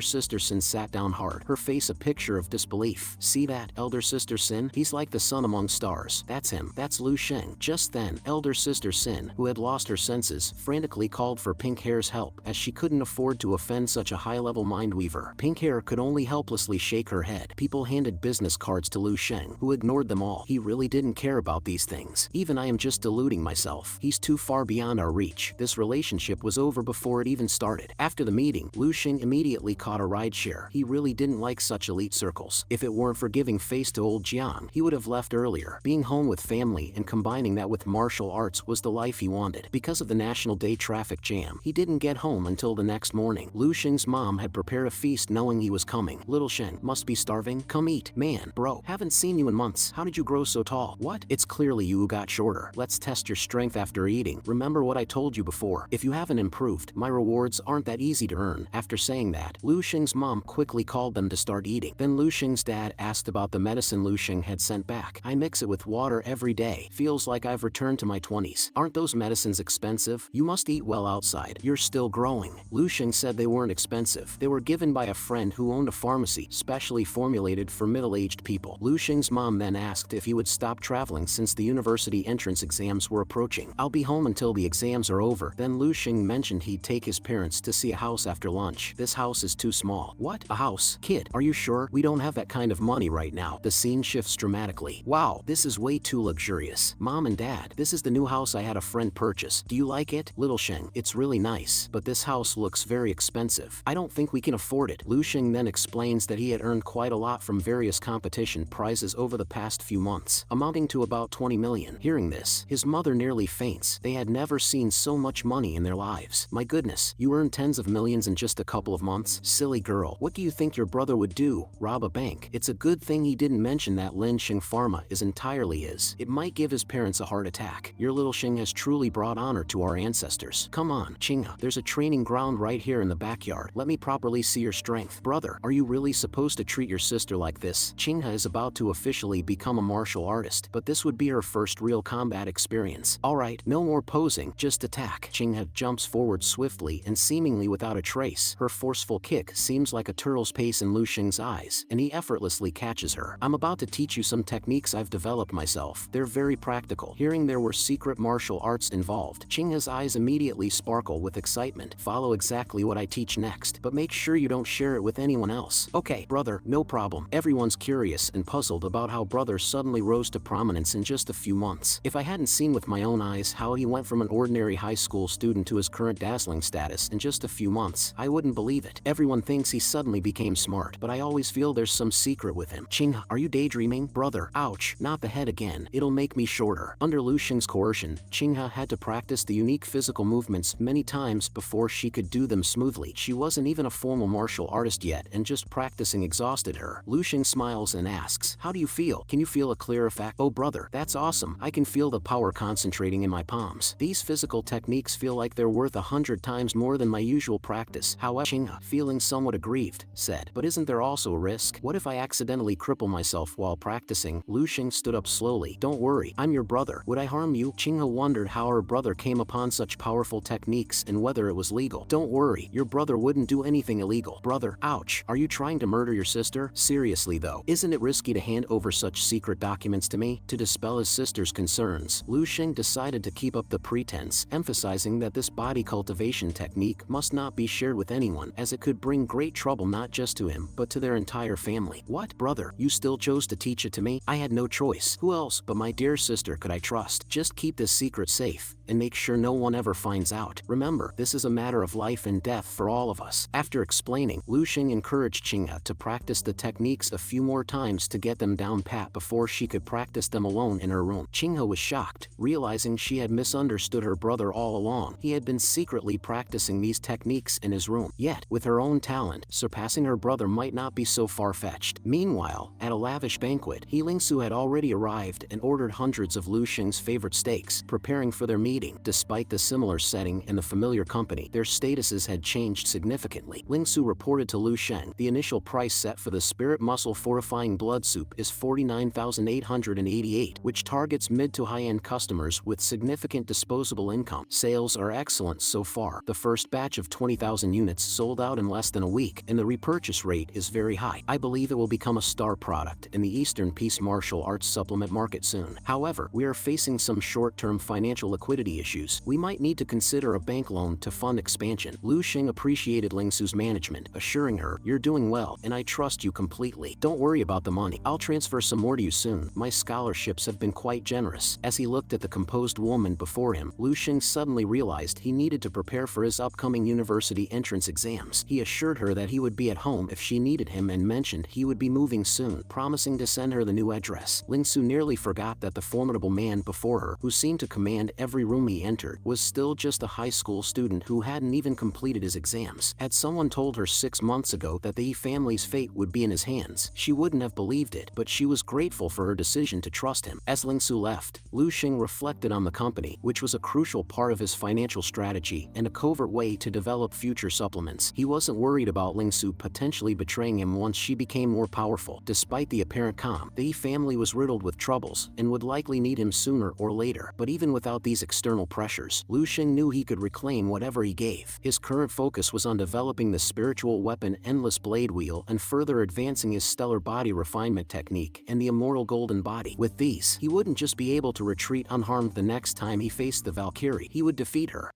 Sister Sin sat down hard, her face a picture of disbelief. See that, Elder Sister Sin? He's like the sun among stars. That's him. That's Lu Xing. Just then, Elder Sister Sin, who had lost her senses, frantically called for Pink Hair's help, as she couldn't afford to offend such a high-level Mindweaver. Pink Hair could only helplessly shake her head. People handed business cards to Lu Xing, who ignored them all. He really didn't care about these things. Even I am just deluding myself. He's too far beyond our reach. This relationship was over before it even started. After the meeting, Lu Xing immediately caught a rideshare. He really didn't like such elite circles. If it weren't for giving face to old Jiang, he would have left earlier. Being home with family and combining that with martial arts was the life he wanted. Because of the National Day traffic jam, he didn't get home until the next morning. Lu Xing's mom had prepared a feast knowing he was coming. Little Xing, must be starving? Come eat. Man, bro, haven't seen you in months. How did you grow so tall? What? It's clearly you who got shorter. Let's test your strength after eating. Remember what I told you before. If you haven't improved, my rewards aren't that easy to earn. After saying that, Lu Xing's mom quickly called them to start eating. Then Lu Xing's dad asked about the medicine Lu Xing had sent back. I mix it with water every day. Feels like I've returned to my 20s. Aren't those medicines expensive? You must eat well outside. You're still growing. Lu Xing said they weren't expensive. They were given by a friend who owned a pharmacy, specially formulated for middle-aged people. Lu Xing's mom then asked if he would stop traveling since the university entrance exams were approaching. I'll be home until the exams are over. Then Lu Xing mentioned he'd take his parents to see a house after lunch. This house is too small. What? A house? Kid, are you sure? We don't have that kind of money right now. The scene shifts dramatically. Wow, this is way too luxurious. Mom and Dad, this is the new house I had a friend purchase. Do you like it? Little Xing, it's really nice, but this house looks very expensive. I don't think we can afford it. Lu Xing then explains that he had earned quite a lot from various competition prizes over the past few months, amounting to about 20 million. Hearing this, his mother nearly faints. They had never seen so much money in their lives. My goodness, you earned tens of millions in just a couple of months? Silly girl, what do you think your brother would do? Rob a bank? It's a good thing he didn't mention that Lin Xing Pharma is entirely his. It might give his parents a heart attack. Your little Xing has truly brought honor to our ancestors. Come on, Qinghe, there's a training ground right here in the backyard. Let me properly see your strength. Brother, are you really supposed to treat your sister like this? Qinghe is about to officially become a martial artist, but this would be her first real combat experience. Alright, no more posing, just attack. Qinghe jumps forward swiftly and seemingly without a trace. Her forceful kick seems like a turtle's pace in Lu Xing's eyes, and he effortlessly catches her. I'm about to teach you some techniques I've developed myself. They're very practical. Hearing there were secret martial arts involved, Qinghe's eyes immediately sparkle with excitement. Follow exactly what I teach next, but make sure you don't share it with anyone else. Okay, brother, no problem. Everyone's curious and puzzled about how brother suddenly rose to prominence in just a few months. If I hadn't seen with my own eyes how he went from an ordinary high school student to his current dazzling status in just a few months, I wouldn't believe it. Everyone thinks he suddenly became smart, but I always feel there's some secret with him. Qinghe, are you daydreaming? Brother, ouch, not the head again. It'll make me shorter. Under Lu Xing's coercion, Qinghe had to practice the unique physical movements many times before she could do them smoothly. She wasn't even a formal martial artist yet, and just practicing exhausted her. Lu Xing smiles and asks, how do you feel? Can you feel a clear effect? Oh brother, that's awesome. I can feel the power concentrating in my palms. These physical techniques feel like they're worth 100 times more than my usual practice. However, Qinghe, feeling somewhat aggrieved, said, but isn't there also a risk? What if I accidentally cripple myself while practicing? Lu Xing stood up slowly. Don't worry, I'm your brother. Would I harm you? Qinghe wondered how her brother came upon such powerful techniques and whether it was legal. Don't worry, your brother wouldn't do anything illegal. Brother, ouch, are you trying to murder your sister? Seriously though, isn't it risky to hand over such secret documents to me? To dispel his sister's concerns, Lu Xing decided to keep up the pretense, emphasizing that this body cultivation technique must not be shared with anyone, as it could bring great trouble not just to him, but to their entire family. What, brother, you still chose to teach it to me? I had no choice. Who else but my dear sister could I trust? Just keep this secret safe, and make sure no one ever finds out. Remember, this is a matter of life and death for all of us. After explaining, Lu Xing encouraged Qinghe to practice the techniques a few more times to get them down pat before she could practice them alone in her room. Qinghe was shocked, realizing she had misunderstood her brother all along. He had been secretly practicing these techniques in his room. Yet, with her own talent, surpassing her brother might not be so far-fetched. Meanwhile, at a lavish banquet, Lingsu had already arrived and ordered hundreds of Lu Xing's favorite steaks, preparing for their meeting. Despite the similar setting and the familiar company, their statuses had changed significantly. Lingsu reported to Lu Xing, the initial price set for the spirit muscle fortifying blood soup is 49,888, which targets mid to high-end customers with significant disposable income. Sales are excellent so far. The first batch of 20,000 units sold out in less than a week, and the repurchase rate is very high. I believe it will become a star product in the Eastern Peace martial arts supplement market soon. However, we are facing some short-term financial liquidity issues. We might need to consider a bank loan to fund expansion. Lu Xing appreciated Lingsu's management, assuring her, "You're doing well, and I trust you completely. Don't worry about the money. I'll transfer some more to you soon. My scholarships have been quite generous." As he looked at the composed woman before him, Lu Xing suddenly realized he needed to prepare for his upcoming university entrance exams. He assured her that he would be at home if she needed him and mentioned he would be moving soon, promising to send her the new address. Lingsu nearly forgot that the formidable man before her, who seemed to command every room he entered, was still just a high school student who hadn't even completed his exams. Had someone told her 6 months ago that the Yi family's fate would be in his hands, she wouldn't have believed it, but she was grateful for her decision to trust him. As Lingsu left, Lu Xing reflected on the company, which was a crucial part of his financial strategy and a covert way to develop future supplements. He wasn't worried about Lingsu potentially betraying him once she became more powerful. Despite the apparent calm, the Yi family was riddled with troubles and would likely need him sooner or later. But even without these external pressures, Lu Xing knew he could reclaim whatever he gave. His current focus was on developing the spiritual weapon Endless Blade Wheel and further advancing his stellar body refinement technique and the immortal golden body. With these, he wouldn't just be able to retreat unharmed the next time he faced the Valkyrie, he would defeat her.